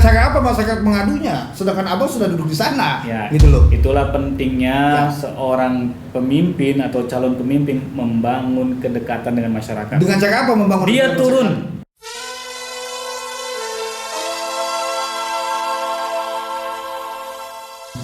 cara apa masyarakat mengadunya? Sedangkan abang sudah duduk di sana, Ya, gitu loh. itulah pentingnya Ya. seorang pemimpin atau calon pemimpin membangun kedekatan dengan masyarakat. Dengan cara apa membangun? Dia masyarakat? turun.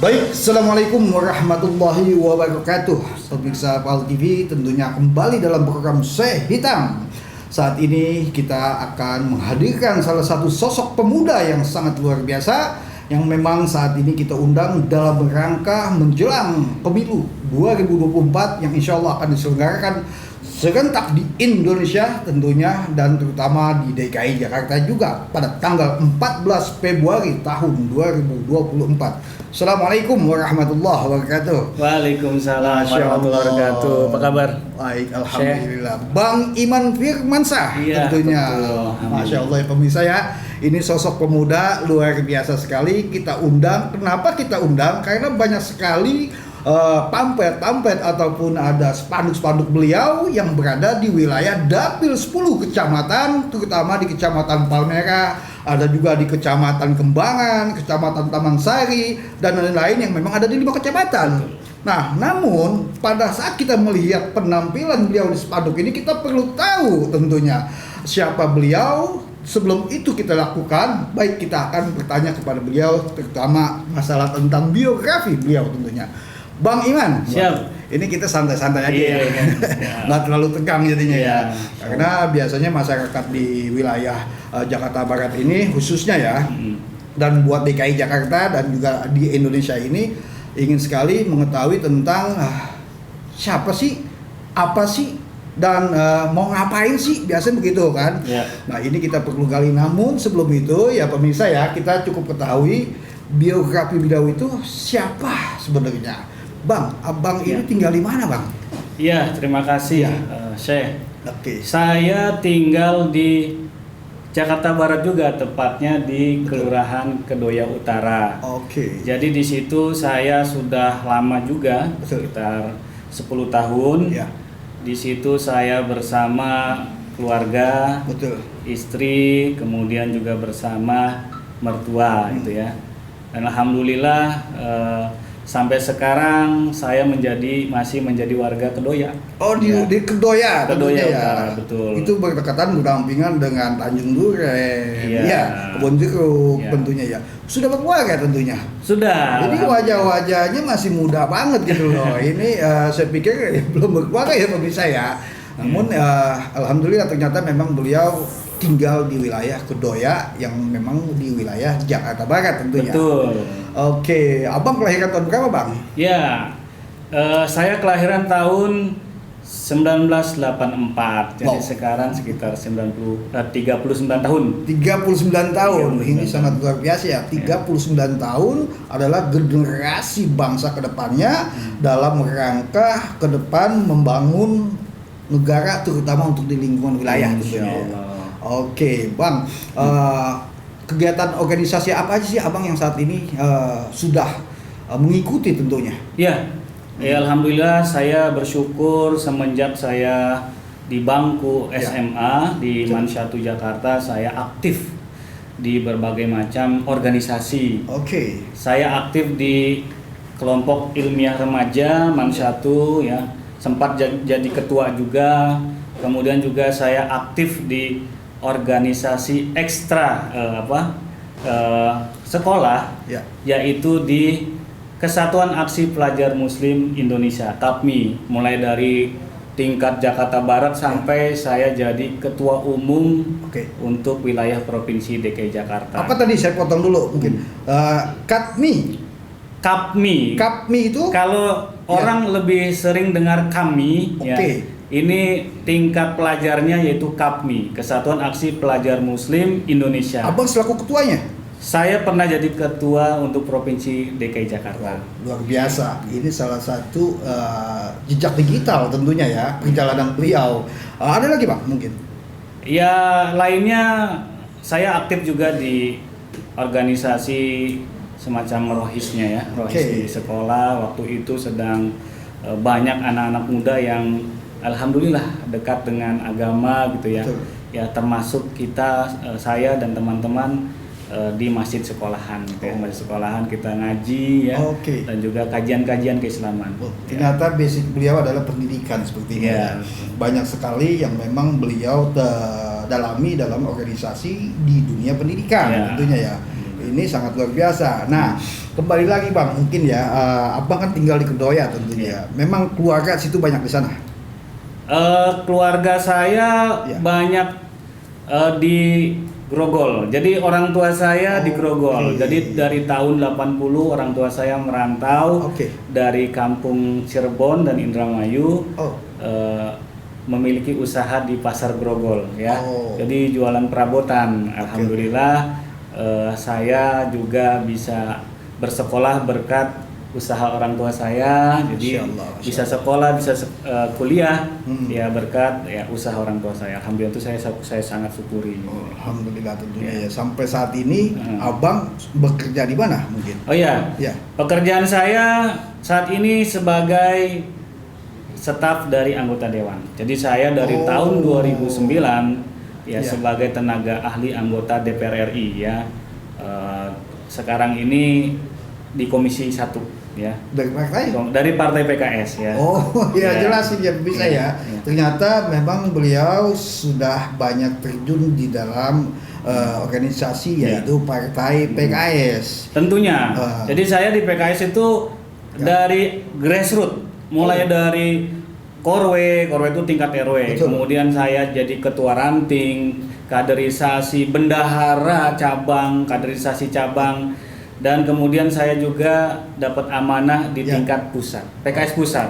Baik, Assalamualaikum warahmatullahi wabarakatuh. Pemirsa PAL TV, tentunya kembali dalam program Syekh Hitam. Saat ini kita akan menghadirkan salah satu sosok pemuda yang sangat luar biasa, yang memang saat ini kita undang dalam rangka menjelang pemilu 2024 yang insya Allah akan diselenggarakan serentak di Indonesia tentunya, dan terutama di DKI Jakarta juga pada tanggal 14 Februari tahun 2024. Assalamualaikum warahmatullahi wabarakatuh. Waalaikumsalam Masya warahmatullahi Allah. wabarakatuh. Apa kabar? Baik, alhamdulillah. Bang Iman Firmansyah, Iya, tentunya. betul. Masya Allah ya pemirsa ya. Ini sosok pemuda luar biasa sekali. Kita undang. Kenapa kita undang? Karena banyak sekali pamflet ataupun ada spanduk-spanduk beliau yang berada di wilayah Dapil 10 kecamatan, terutama di Kecamatan Palmerah, ada juga di Kecamatan Kembangan, Kecamatan Taman Sari, dan lain-lain yang memang ada di 5 kecamatan. Nah, namun pada saat kita melihat penampilan beliau di spanduk ini, kita perlu tahu tentunya siapa beliau. Sebelum itu kita lakukan, baik kita akan bertanya kepada beliau, terutama masalah tentang biografi beliau tentunya. Bang Iman, Siap. ini kita santai-santai aja Iya, ya, iya. nggak terlalu tegang jadinya Iya. ya. Karena biasanya masyarakat di wilayah Jakarta Barat ini khususnya ya, dan buat DKI Jakarta dan juga di Indonesia ini ingin sekali mengetahui tentang siapa sih, apa sih, dan mau ngapain sih, biasanya begitu kan. Ya. Nah ini kita perlu gali, namun sebelum itu ya pemirsa ya, kita cukup ketahui biografi beliau itu siapa sebenarnya. Bang, abang ini tinggal di mana bang? Iya, terima kasih Ya. Syekh. Oke. Saya tinggal di Jakarta Barat juga, tepatnya di Kelurahan Kedoya Utara. Oke. Jadi di situ saya sudah lama juga, Betul. sekitar 10 tahun. Ya, Di situ saya bersama keluarga, betul. istri, kemudian juga bersama mertua gitu ya. Dan alhamdulillah sampai sekarang saya masih menjadi warga Kedoya. Oh di, Ya. di Kedoya, Kedoya tentunya Utara, betul. Itu berdekatan berdampingan dengan Tanjung Duren, Iya. ya, Kebon Jeruk Iya. tentunya ya. Sudah berkeluarga tentunya. Sudah. Jadi wajah-wajahnya masih muda banget gitu loh. Ini saya pikir belum berkeluarga ya pemirsa ya. Namun alhamdulillah ternyata memang beliau tinggal di wilayah Kedoya yang memang di wilayah Jakarta Barat tentunya. Betul. Oke, abang kelahiran tahun berapa bang? Ya, saya kelahiran tahun 1984. Jadi Wow. sekarang sekitar 39 tahun. 39 tahun, 39 ini tahun. sangat luar biasa ya. 39 tahun adalah generasi bangsa ke depannya dalam rangka ke depan membangun negara, terutama untuk di lingkungan wilayah Insya tentunya. Allah. Oke, Bang. Kegiatan organisasi apa aja sih Abang yang saat ini sudah mengikuti tentunya? Ya, alhamdulillah saya bersyukur semenjak saya di bangku Ya. SMA di Betul. Mansyatu Jakarta, saya aktif di berbagai macam organisasi. Oke. Saya aktif di kelompok ilmiah remaja Mansyatu ya, sempat jadi ketua juga. Kemudian juga saya aktif di organisasi ekstra sekolah, Ya. yaitu di Kesatuan Aksi Pelajar Muslim Indonesia (KAPMI), mulai dari tingkat Jakarta Barat sampai saya jadi ketua umum Oke. untuk wilayah Provinsi DKI Jakarta. Apa tadi saya potong dulu mungkin. KAPMI. KAPMI. KAPMI itu Kalau orang lebih sering dengar kami, ya, Oke. ini tingkat pelajarnya yaitu KAPMI, Kesatuan Aksi Pelajar Muslim Indonesia. Abang selaku ketuanya. Saya pernah jadi ketua untuk Provinsi DKI Jakarta. Luar biasa. Ini salah satu jejak digital tentunya ya, perjalanan beliau. Ada lagi Bang mungkin? Ya, lainnya saya aktif juga di organisasi semacam rohisnya ya, rohis Oke. di sekolah. Waktu itu sedang banyak anak-anak muda yang alhamdulillah dekat dengan agama gitu ya. Betul. Ya termasuk kita, saya dan teman-teman di masjid sekolahan, gitu ya. Masjid sekolahan kita ngaji ya, Oke. dan juga kajian-kajian keislaman. Oh, Ya. ternyata basic beliau adalah pendidikan sepertinya. Iya. Ya. Banyak sekali yang memang beliau dalami dalam organisasi di dunia pendidikan Iya. tentunya ya. Ini sangat luar biasa. Nah, kembali lagi Bang, mungkin ya, Abang kan tinggal di Kedoya tentunya. Memang keluarga situ banyak di sana. Keluarga saya Ya. banyak di Grogol. Jadi orang tua saya di Grogol. Oke. Jadi dari tahun 80 orang tua saya merantau Oke. dari kampung Cirebon dan Indramayu. Oh, Memiliki usaha di pasar Grogol ya. Oh. Jadi jualan perabotan. Alhamdulillah saya juga bisa bersekolah berkat usaha orang tua saya. Jadi Masya Allah, Masya bisa sekolah, bisa kuliah ya Hmm. berkat ya usaha orang tua saya. Alhamdulillah itu saya sangat syukuri. Alhamdulillah tentunya Ya. ya. Sampai saat ini Abang bekerja di mana mungkin? Oh iya. Ya. Pekerjaan saya saat ini sebagai staf dari anggota dewan. Jadi saya dari Oh. tahun 2009 ya Ya. sebagai tenaga ahli anggota DPR RI ya. Sekarang ini di Komisi 1 ya. Dari partai? Dari Partai PKS ya. Oh ya, Ya. jelas sih ya, bisa ya. Ya. Ternyata memang beliau sudah banyak terjun di dalam organisasi Ya. yaitu Partai PKS. Tentunya. Jadi saya di PKS itu Ya. dari grassroots, mulai dari Korwe itu tingkat RW. Betul. Kemudian saya jadi ketua ranting, kaderisasi, bendahara cabang, kaderisasi cabang, dan kemudian saya juga dapat amanah di Ya. tingkat pusat, PKS pusat.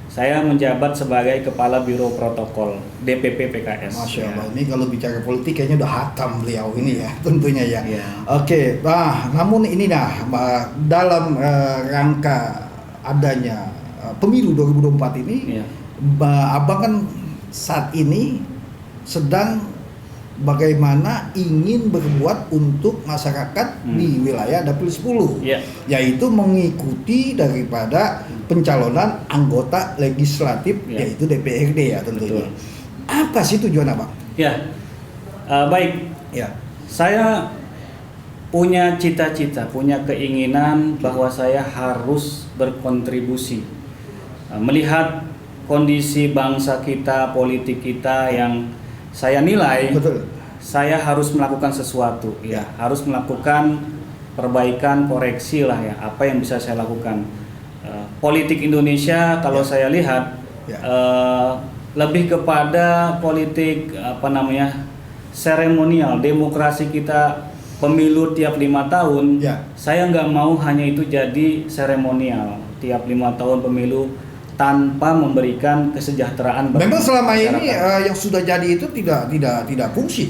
Saya menjabat sebagai kepala biro protokol DPP PKS. Masya Allah, Ya. ini kalau bicara politik kayaknya udah hatam beliau ini ya, tentunya ya. Ya. Oke, namun ini dalam rangka adanya pemilu 2024 ini, Ya. Abang kan saat ini sedang bagaimana ingin berbuat untuk masyarakat di wilayah Dapil 10, Ya. yaitu mengikuti daripada pencalonan anggota legislatif Ya. yaitu DPRD ya tentunya. Betul. Apa sih tujuan Abang? Ya, baik. Ya. Saya punya cita-cita, punya keinginan bahwa saya harus berkontribusi melihat kondisi bangsa kita, politik kita yang saya nilai. Betul. Saya harus melakukan sesuatu, ya, harus melakukan perbaikan, koreksi lah ya, apa yang bisa saya lakukan. Politik Indonesia kalau saya lihat Ya. lebih kepada politik seremonial. Demokrasi kita pemilu tiap 5 tahun. Ya. Saya nggak mau hanya itu jadi seremonial tiap 5 tahun pemilu tanpa memberikan kesejahteraan bagi Memang selama ini masyarakat. yang sudah jadi itu tidak fungsi.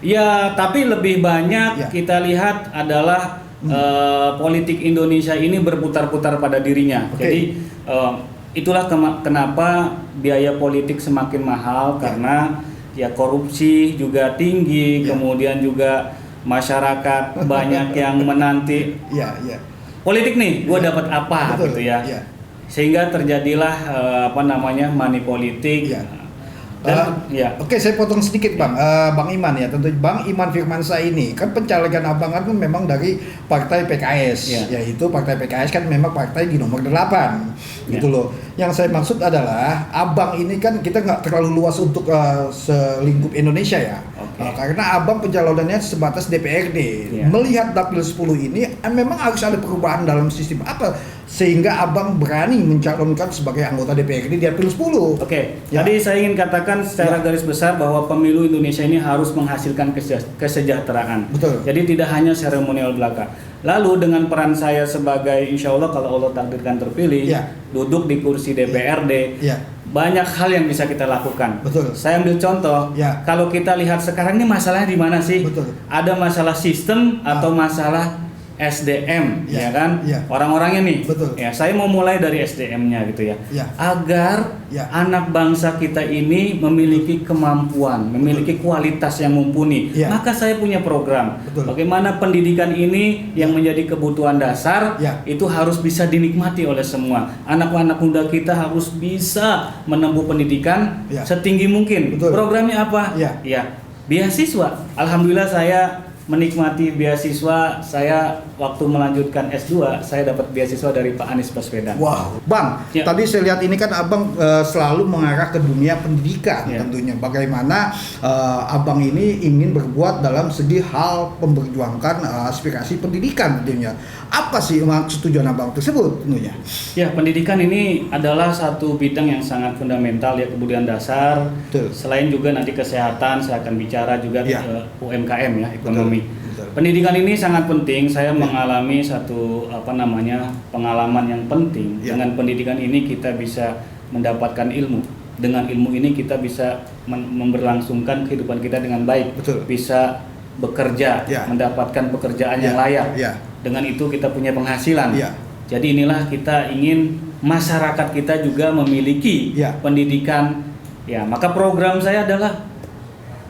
Ya, tapi lebih banyak Ya. kita lihat adalah politik Indonesia ini berputar-putar pada dirinya. Oke. Jadi itulah kenapa biaya politik semakin mahal, karena ya korupsi juga tinggi, Ya. kemudian juga masyarakat banyak yang menanti Iya, iya. politik nih, gue dapat apa Betul, gitu ya. iya. Sehingga terjadilah money politik. Iya. Dan ya. Oke, saya potong sedikit Bang. Bang Iman ya, tentu Bang Iman Firmansyah ini kan pencalegan Abang kan memang dari Partai PKS, Ya. yaitu Partai PKS kan memang partai di nomor 8 gitu Ya. loh. Yang saya maksud adalah Abang ini kan kita nggak terlalu luas untuk selingkup Indonesia ya. Oke. Karena Abang pencalonannya sebatas DPRD. Ya. Melihat Dapil 10 ini memang harus ada perubahan dalam sistem apa sehingga Abang berani mencalonkan sebagai anggota DPRD di Dapil 10. Oke, Ya. tadi saya ingin katakan secara Ya. garis besar bahwa pemilu Indonesia ini harus menghasilkan kesejahteraan. Betul. Jadi tidak hanya seremonial belaka. Lalu dengan peran saya sebagai insya Allah kalau Allah takdirkan terpilih, Ya. duduk di kursi DPRD, Ya. banyak hal yang bisa kita lakukan. Betul. Saya ambil contoh, Ya. kalau kita lihat sekarang ini masalahnya di mana sih? Betul. Ada masalah sistem atau masalah SDM, Ya. ya kan? Ya. Orang-orangnya nih. Betul. Ya, saya mau mulai dari SDM-nya gitu ya. Ya. Agar Ya. anak bangsa kita ini memiliki kemampuan, memiliki kualitas yang mumpuni. Ya. Maka saya punya program. Betul. Bagaimana pendidikan ini yang menjadi kebutuhan dasar Ya. itu harus bisa dinikmati oleh semua. Anak-anak muda kita harus bisa menempuh pendidikan Ya. setinggi mungkin. Betul. Programnya apa? Ya. Ya, beasiswa. Alhamdulillah saya menikmati beasiswa saya waktu melanjutkan S2, saya dapat beasiswa dari Pak Anies Baswedan. Wow, Bang, Ya. tadi saya lihat ini kan Abang selalu mengarah ke dunia pendidikan Ya. tentunya. Bagaimana Abang ini ingin berbuat dalam segi hal memperjuangkan aspirasi pendidikan tentunya. Apa sih maksud tujuan Abang tersebut tentunya? Ya, pendidikan ini adalah satu bidang yang sangat fundamental ya, kemudian dasar. Betul. Selain juga nanti kesehatan, saya akan bicara juga Ya. UMKM ya, ekonomi. Betul. Pendidikan ini sangat penting. Saya mengalami satu pengalaman yang penting. Ya. Dengan pendidikan ini kita bisa mendapatkan ilmu. Dengan ilmu ini kita bisa memberlangsungkan kehidupan kita dengan baik. Betul. Bisa bekerja, Ya. mendapatkan pekerjaan yang Ya. layak. Ya. Dengan itu kita punya penghasilan. Ya. Jadi inilah kita ingin masyarakat kita juga memiliki Ya. pendidikan. Ya, maka program saya adalah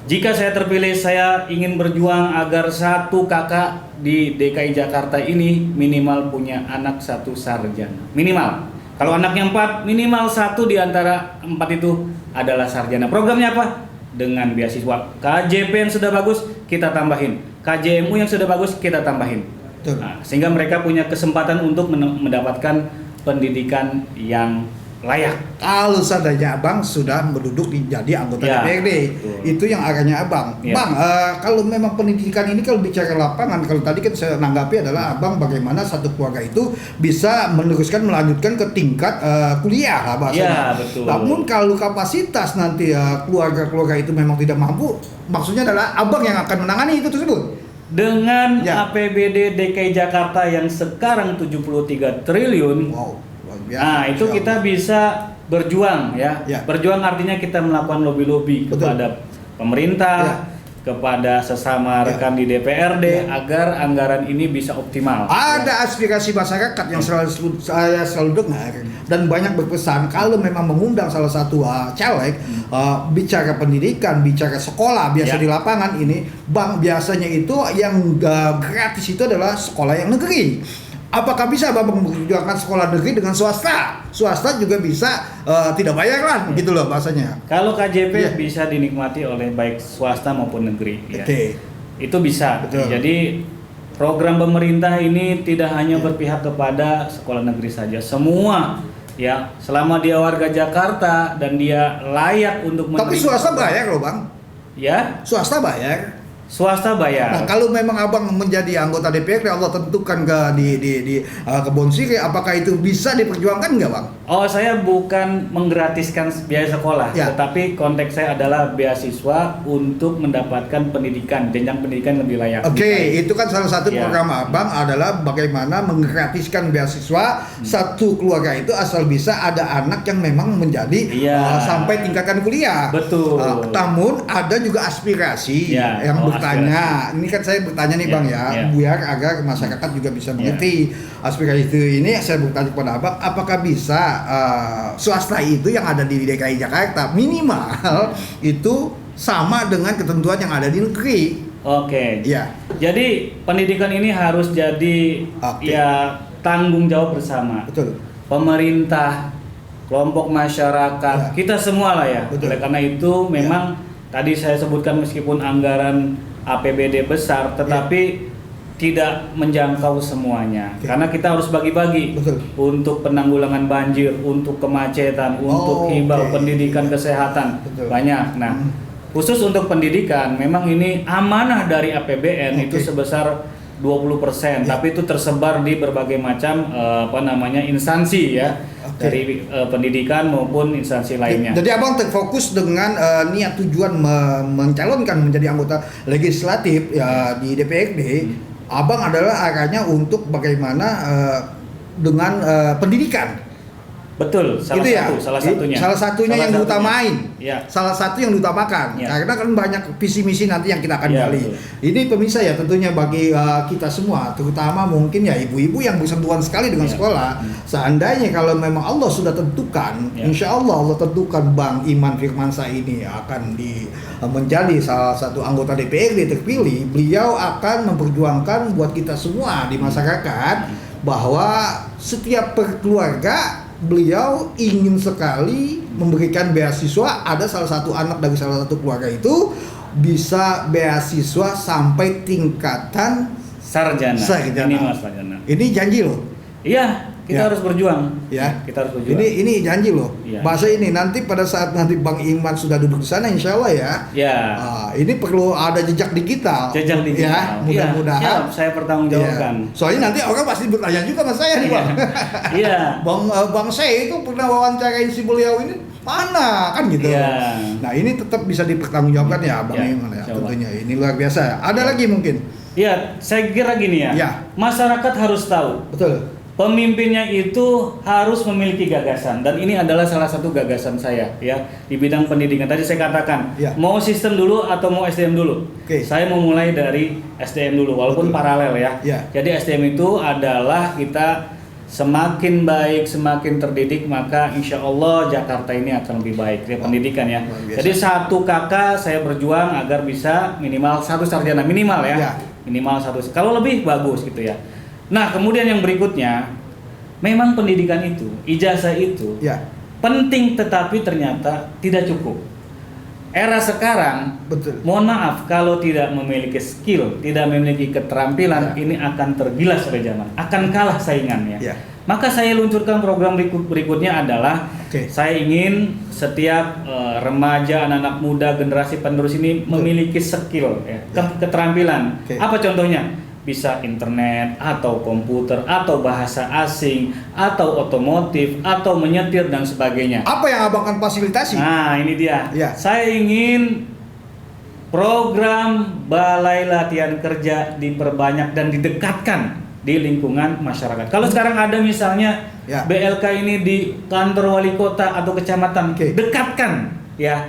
jika saya terpilih, saya ingin berjuang agar satu kakak di DKI Jakarta ini minimal punya anak satu sarjana. Minimal. Kalau anaknya 4, minimal satu di antara 4 itu adalah sarjana. Programnya apa? Dengan beasiswa. KJP yang sudah bagus, kita tambahin. KJMU yang sudah bagus, kita tambahin. Betul. Nah, sehingga mereka punya kesempatan untuk mendapatkan pendidikan yang layak. Kalau seandainya Abang sudah menduduk jadi anggota Ya, DPRD, betul. itu yang arahnya Abang. Ya. Bang, kalau memang pendidikan ini kalau bicara lapangan, kalau tadi kan saya nanggapi adalah Abang bagaimana satu keluarga itu bisa melanjutkan ke tingkat kuliah lah bahasanya. Ya, betul. Namun kalau kapasitas nanti keluarga-keluarga itu memang tidak mampu, maksudnya adalah Abang yang akan menangani itu tersebut. Dengan Ya. APBD DKI Jakarta yang sekarang 73 triliun. Wow, luar biasa. Nah, itu Insya kita Allah. bisa berjuang ya. Ya. Berjuang artinya kita melakukan lobby-lobby Betul. kepada pemerintah, Ya. kepada sesama Ya. rekan di DPRD Ya. agar anggaran ini bisa optimal. Ada aspirasi masyarakat yang saya selalu dengar dan banyak berpesan kalau memang mengundang salah satu caleg bicara pendidikan, bicara sekolah biasa Ya. di lapangan ini, Bang, biasanya itu yang gratis itu adalah sekolah yang negeri. Apakah bisa Bapak memperjuangkan sekolah negeri dengan swasta? Swasta juga bisa tidak bayar lah, gitu loh bahasanya. Kalau KJP Ya. bisa dinikmati oleh baik swasta maupun negeri. Ya. Oke. Itu bisa. Betul. Jadi program pemerintah ini tidak hanya berpihak kepada sekolah negeri saja. Semua ya, selama dia warga Jakarta dan dia layak untuk Tapi swasta bayar loh Bang. Ya, Swasta bayar. swasta bayar. Nah, kalau memang Abang menjadi anggota DPRD, Allah tentukan di Kebon Sirih, apakah itu bisa diperjuangkan nggak Bang? Oh, saya bukan menggratiskan biaya sekolah, Ya. tetapi konteks saya adalah beasiswa untuk mendapatkan pendidikan, jenjang pendidikan lebih layak. Oke, itu kan salah satu Ya. program Abang adalah bagaimana menggratiskan beasiswa satu keluarga itu asal bisa ada anak yang memang menjadi Iya. sampai tingkatan kuliah. Betul. Namun ada juga aspirasi Ya, yang bertanya. aspirasi. Ini kan saya bertanya nih Ya, Bang ya, ya. biar agar masyarakat juga bisa mengerti aspirasi itu. Ini saya bertanya kepada Abang, apakah bisa swasta itu yang ada di DKI Jakarta minimal itu sama dengan ketentuan yang ada di negeri? Oke. Iya. Jadi pendidikan ini harus jadi Oke. ya tanggung jawab bersama. Betul. Pemerintah, kelompok masyarakat, Ya. kita semua lah ya. Betul. Oleh karena itu memang tadi saya sebutkan meskipun anggaran APBD besar, tetapi tidak menjangkau semuanya. Oke. Karena kita harus bagi-bagi Betul. untuk penanggulangan banjir, untuk kemacetan, untuk hibau, oke. pendidikan, kesehatan, Betul. banyak. Nah, khusus untuk pendidikan, memang ini amanah dari APBN itu Oke. sebesar 20%, Ya. tapi itu tersebar di berbagai macam instansi ya, Oke. dari pendidikan maupun instansi lainnya. Jadi Abang terfokus dengan niat tujuan mencalonkan menjadi anggota legislatif ya, di DPRD. Abang adalah arahnya untuk bagaimana dengan pendidikan. Betul, salah Itu ya? satunya. Salah satunya yang diutamain. Ya. Salah satu yang diutamakan. Ya. Karena kan banyak visi misi nanti yang kita akan Ya, gali. betul. Ini pemirsa ya tentunya bagi kita semua, terutama mungkin ya ibu-ibu yang bersentuhan sekali dengan Ya. sekolah. Seandainya kalau memang Allah sudah tentukan, Ya. insya Allah tentukan Bang Iman Firmansyah ini akan menjadi salah satu anggota DPRD terpilih. Beliau akan memperjuangkan buat kita semua di masyarakat bahwa setiap keluarga beliau ingin sekali memberikan beasiswa. Ada salah satu anak dari salah satu keluarga itu bisa beasiswa sampai tingkatan Sarjana. sarjana. Minimal sarjana. Ini janji loh. Iya, kita Ya. harus berjuang. Ya. Kita harus berjuang. Ini janji loh. Iya. Bahasa ini nanti pada saat nanti Bang Iman sudah duduk di sana, insya Allah ya. Ya. Ini perlu ada jejak digital. Jejak digital. Ya, mudah-mudahan. Iya, siap, saya pertanggungjawabkan. Iya. Soalnya nanti orang pasti bertanya juga sama saya nih Bang. Iya. Bang saya itu pernah wawancarain si beliau ini mana kan gitu. Iya. Nah ini tetap bisa dipertanggungjawabkan ya Bang Iya, Iman ya insya Allah. tentunya. Ini luar biasa ya. Ada lagi mungkin. Iya, saya kira gini ya. Ya. Masyarakat harus tahu Betul. pemimpinnya itu harus memiliki gagasan, dan ini adalah salah satu gagasan saya ya di bidang pendidikan. Tadi saya katakan Ya. mau sistem dulu atau mau SDM dulu. Oke. Saya mau mulai dari SDM dulu walaupun Betul. paralel ya. Ya. Jadi SDM itu adalah kita semakin baik, semakin terdidik, maka insya Allah Jakarta ini akan lebih baik ya, pendidikan ya. luar biasa. Jadi satu kakak saya berjuang agar bisa minimal satu sarjana, minimal ya. Ya. Minimal satu, kalau lebih bagus gitu ya. Nah kemudian yang berikutnya, memang pendidikan itu, ijazah itu Ya. penting, tetapi ternyata tidak cukup. Era sekarang, Betul. mohon maaf kalau tidak memiliki skill, tidak memiliki keterampilan, Ya. ini akan tergilas oleh zaman, akan kalah saingannya. Ya. Maka saya luncurkan program berikutnya adalah Oke. saya ingin setiap remaja, anak-anak muda, generasi penerus ini memiliki skill, ya, Ya. keterampilan. Oke. Apa contohnya? Bisa internet atau komputer atau bahasa asing atau otomotif atau menyetir dan sebagainya. Apa yang abang akan fasilitasi? Nah, ini dia. Ya. Saya ingin program balai latihan kerja diperbanyak dan didekatkan di lingkungan masyarakat. Kalau sekarang ada misalnya Ya. BLK ini di kantor wali kota atau kecamatan, Oke. dekatkan ya.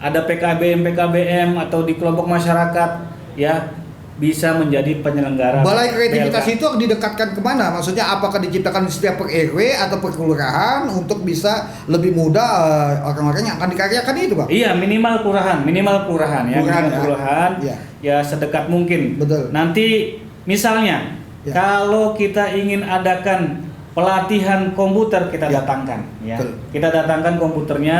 Ada PKBM atau di kelompok masyarakat ya, bisa menjadi penyelenggara Balai kreativitas BLK. itu didekatkan kemana? Maksudnya apakah diciptakan di setiap per RW atau per kelurahan untuk bisa lebih mudah orang-orang yang akan dikaryakan itu, Bang? Iya, minimal kelurahan ya, Kelurahan, minimal ya. kelurahan Iya. ya sedekat mungkin. Betul. Nanti misalnya Ya. kalau kita ingin adakan pelatihan komputer, kita Ya. datangkan ya. Betul. Kita datangkan komputernya,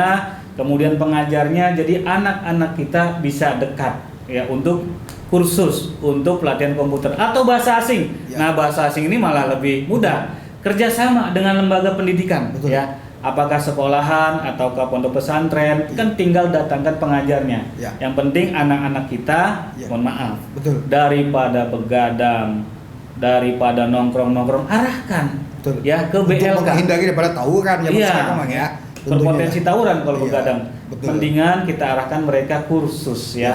kemudian pengajarnya, jadi anak-anak kita bisa dekat ya untuk kursus untuk pelatihan komputer atau bahasa asing. Ya. Nah, bahasa asing ini malah lebih mudah. Kerjasama dengan lembaga pendidikan Betul. ya. Apakah sekolahan ataukah pondok pesantren, Ya. kan tinggal datangkan pengajarnya. Ya. Yang penting anak-anak kita, Ya. mohon maaf, Betul. daripada begadang, daripada nongkrong-nongkrong, arahkan Betul. ya ke Untuk BLK. menghindari daripada tawuran ya Iya. sekarang, Bang ya. Berpotensi Tentunya. tawuran kalau Iya, begadang. betul. Mendingan kita arahkan mereka kursus ya.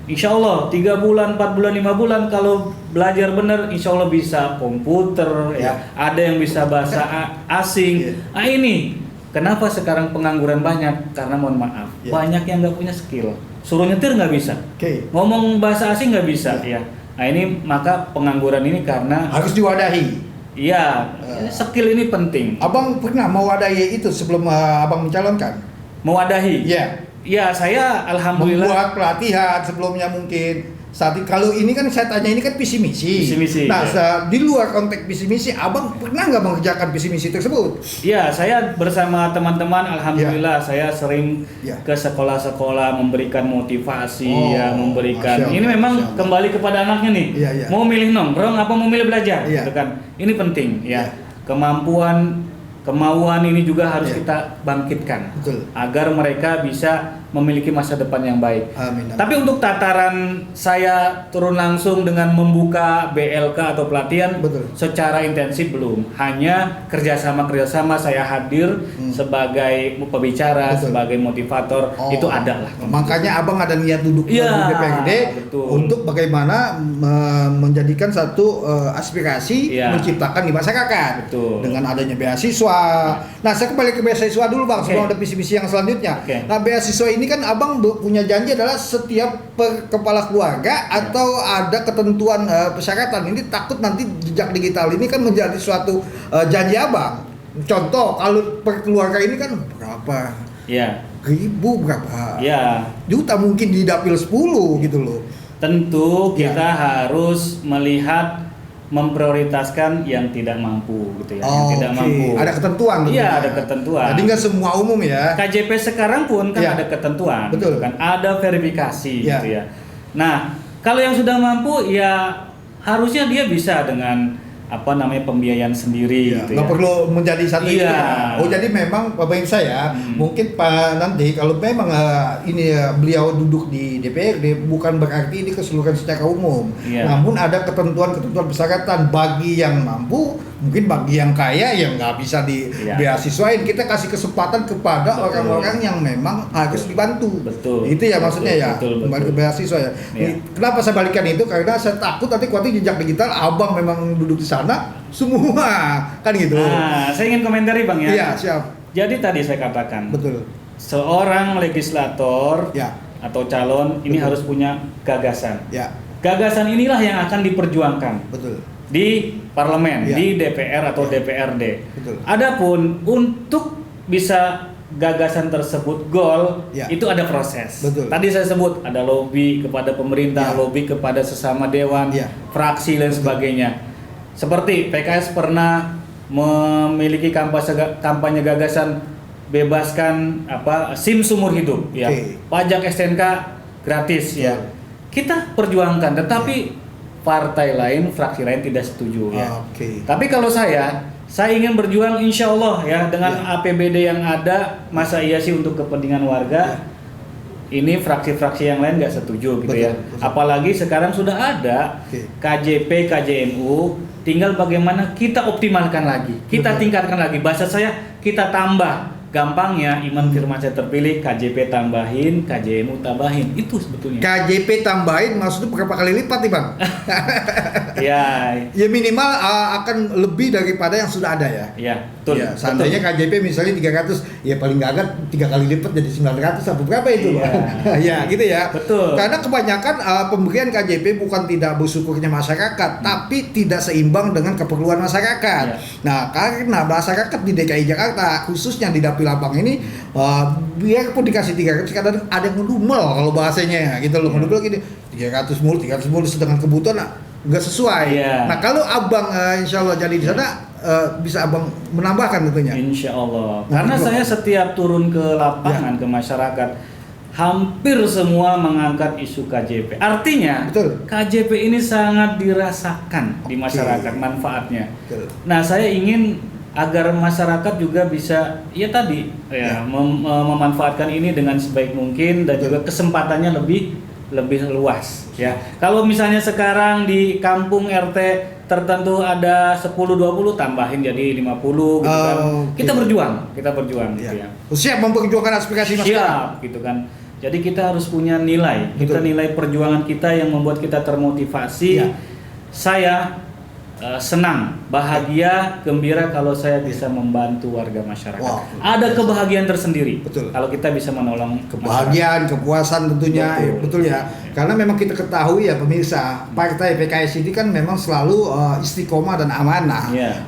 Insya Allah 3 bulan, 4 bulan, 5 bulan kalau belajar benar, insya Allah bisa komputer ya. Ya. Ada yang bisa bahasa asing. Iya. Ah ini kenapa sekarang pengangguran banyak? Karena mohon maaf, Ya. banyak yang nggak punya skill. Suruh nyetir nggak bisa, Oke. ngomong bahasa asing nggak bisa Ya. ya. Nah ini maka pengangguran ini karena Harus diwadahi. iya skill ini penting. Abang pernah mewadahi itu sebelum Abang mencalonkan? Mewadahi. Iya. Ya saya alhamdulillah. Membuat pelatihan sebelumnya mungkin. Saat kalau ini kan saya tanya ini kan visi misi. Visi misi, Nah, ya. di luar konteks visi misi, Abang pernah nggak mengerjakan visi misi tersebut? Ya, saya bersama teman-teman, alhamdulillah saya sering Ya. ke sekolah-sekolah memberikan motivasi, Oh, ya, memberikan. Masya Allah, Ini memang Masya Allah. kembali kepada anaknya nih. Iya, iya. Mau milih nongkrong apa mau milih belajar, Iya. gitu kan? Ini penting, ya. Iya. Kemauan ini juga harus Iya. kita bangkitkan, Betul. agar mereka bisa memiliki masa depan yang baik. Amin. amin. Tapi untuk tataran saya turun langsung dengan membuka BLK atau pelatihan Betul. secara intensif belum. Hanya kerjasama saya hadir sebagai pembicara, Betul. sebagai motivator, Oh, itu ada lah. Makanya Abang ada niat duduk Iya, di DPRD betul. untuk bagaimana menjadikan satu aspirasi Iya. menciptakan di masyarakat. Betul. Dengan adanya beasiswa. Nah, saya kembali ke beasiswa dulu, Bang, Oke. sebelum ada visi-visi yang selanjutnya. Oke. Nah, beasiswa ini kan Abang punya janji adalah setiap kepala keluarga Ya. atau ada ketentuan persyaratan. Ini takut nanti jejak digital ini kan menjadi suatu janji Abang. Contoh, kalau per keluarga ini kan berapa? Ya, Ribu berapa? ya. Juta mungkin di dapil 10 gitu loh. Tentu Ya. kita harus melihat memprioritaskan yang tidak mampu gitu ya, yang tidak mampu. Ada ketentuan. Iya, ada ketentuan. Jadi nggak semua umum ya. KJP sekarang pun kan Iya. ada ketentuan, Betul. gitu kan, ada verifikasi Iya. gitu ya. Nah, kalau yang sudah mampu ya harusnya dia bisa dengan apa namanya pembiayaan sendiri Iya, gitu nggak ya. perlu menjadi satu Iya. itu ya. Oh jadi memang pemirsa ya, mungkin Pak nanti kalau memang ini beliau duduk di DPRD bukan berarti ini keseluruhan secara umum. Iya. Namun ada ketentuan-ketentuan persyaratan bagi yang mampu, mungkin bagi yang kaya yang nggak bisa di Iya. beasiswain, kita kasih kesempatan kepada Betul. orang-orang yang memang harus dibantu. Betul. Itu ya maksudnya ya, Betul, kembali ke betul. beasiswa ya. Iya. Kenapa saya balikan itu? Karena saya takut nanti kuatir jejak digital, abang memang duduk di sana semua kan gitu. Nah, saya ingin komentari Bang ya. Iya siap, Jadi tadi saya katakan, betul. seorang legislator Ya, atau calon ini Betul. harus punya gagasan. ya, Gagasan inilah yang akan diperjuangkan betul. di parlemen, Ya. di DPR atau Ya. DPRD. Betul. Adapun untuk bisa gagasan tersebut goal, Ya. itu ada proses. Betul. Tadi saya sebut ada lobby kepada pemerintah, Ya. lobby kepada sesama dewan, Ya. fraksi dan sebagainya. Seperti PKS pernah memiliki kampanye gagasan bebaskan SIM seumur hidup ya. Oke. Pajak STNK gratis ya. Kita perjuangkan, tetapi partai lain, fraksi lain tidak setuju ya. Oke. Tapi kalau saya ingin berjuang insya Allah ya dengan Ya. APBD yang ada, masa iya sih untuk kepentingan warga. Ya. Ini fraksi-fraksi yang lain nggak setuju gitu Betul, ya. betul. Apalagi sekarang sudah ada Oke. KJP, KJMU, tinggal bagaimana kita optimalkan lagi, kita Betul. tingkatkan lagi. Bahasa saya kita tambah. Gampangnya Iman Firmansyah terpilih, KJP tambahin, KJMU tambahin. Itu sebetulnya. KJP tambahin maksudnya berapa kali lipat nih bang? Ya, Ya minimal akan lebih daripada yang sudah ada ya. ya, betul. Ya, seandainya KJP misalnya 300, ya paling nggak agak 3 kali lipat jadi 900 atau berapa itu, Iya. Bang? Ya, gitu ya. Betul. Karena kebanyakan pemberian KJP bukan tidak bersyukurnya masyarakat, tapi tidak seimbang dengan keperluan masyarakat. Iya. Nah, karena masyarakat di DKI Jakarta, khususnya di Dapil Abang ini, biarpun dikasih 300, kadang ada yang ngedumel kalau bahasanya, gitu loh. Iya. Ngedumel gini, 300 mulu, sedangkan kebutuhan nggak sesuai. Iya. Nah, kalau abang insya Allah jadi di sana, bisa abang menambahkan tentunya. Insya Allah. Nah, Karena betul. saya setiap turun ke lapangan, ke masyarakat, hampir semua mengangkat isu KJP. Artinya, Betul. KJP ini sangat dirasakan di masyarakat manfaatnya. Betul. Nah, saya ingin agar masyarakat juga bisa, ya tadi, ya, memanfaatkan ini dengan sebaik mungkin dan Betul. juga kesempatannya lebih luas. Ya, kalau misalnya sekarang di kampung RT tertentu ada 10-20, tambahin jadi 50 gitu kan. Oke. Kita berjuang gitu ya. Siap memperjuangkan aspirasi masyarakat. Siap gitu kan. Jadi kita harus punya nilai. Kita Betul. nilai perjuangan kita yang membuat kita termotivasi. Ya. Saya senang, bahagia, gembira kalau saya bisa membantu warga masyarakat. Wah, Ada kebahagiaan tersendiri. Betul. Kalau kita bisa menolong Kebahagiaan, kepuasan tentunya, Betul. betul ya. Karena memang kita ketahui ya pemirsa, partai PKS ini kan memang selalu istiqomah dan amanah. Iya.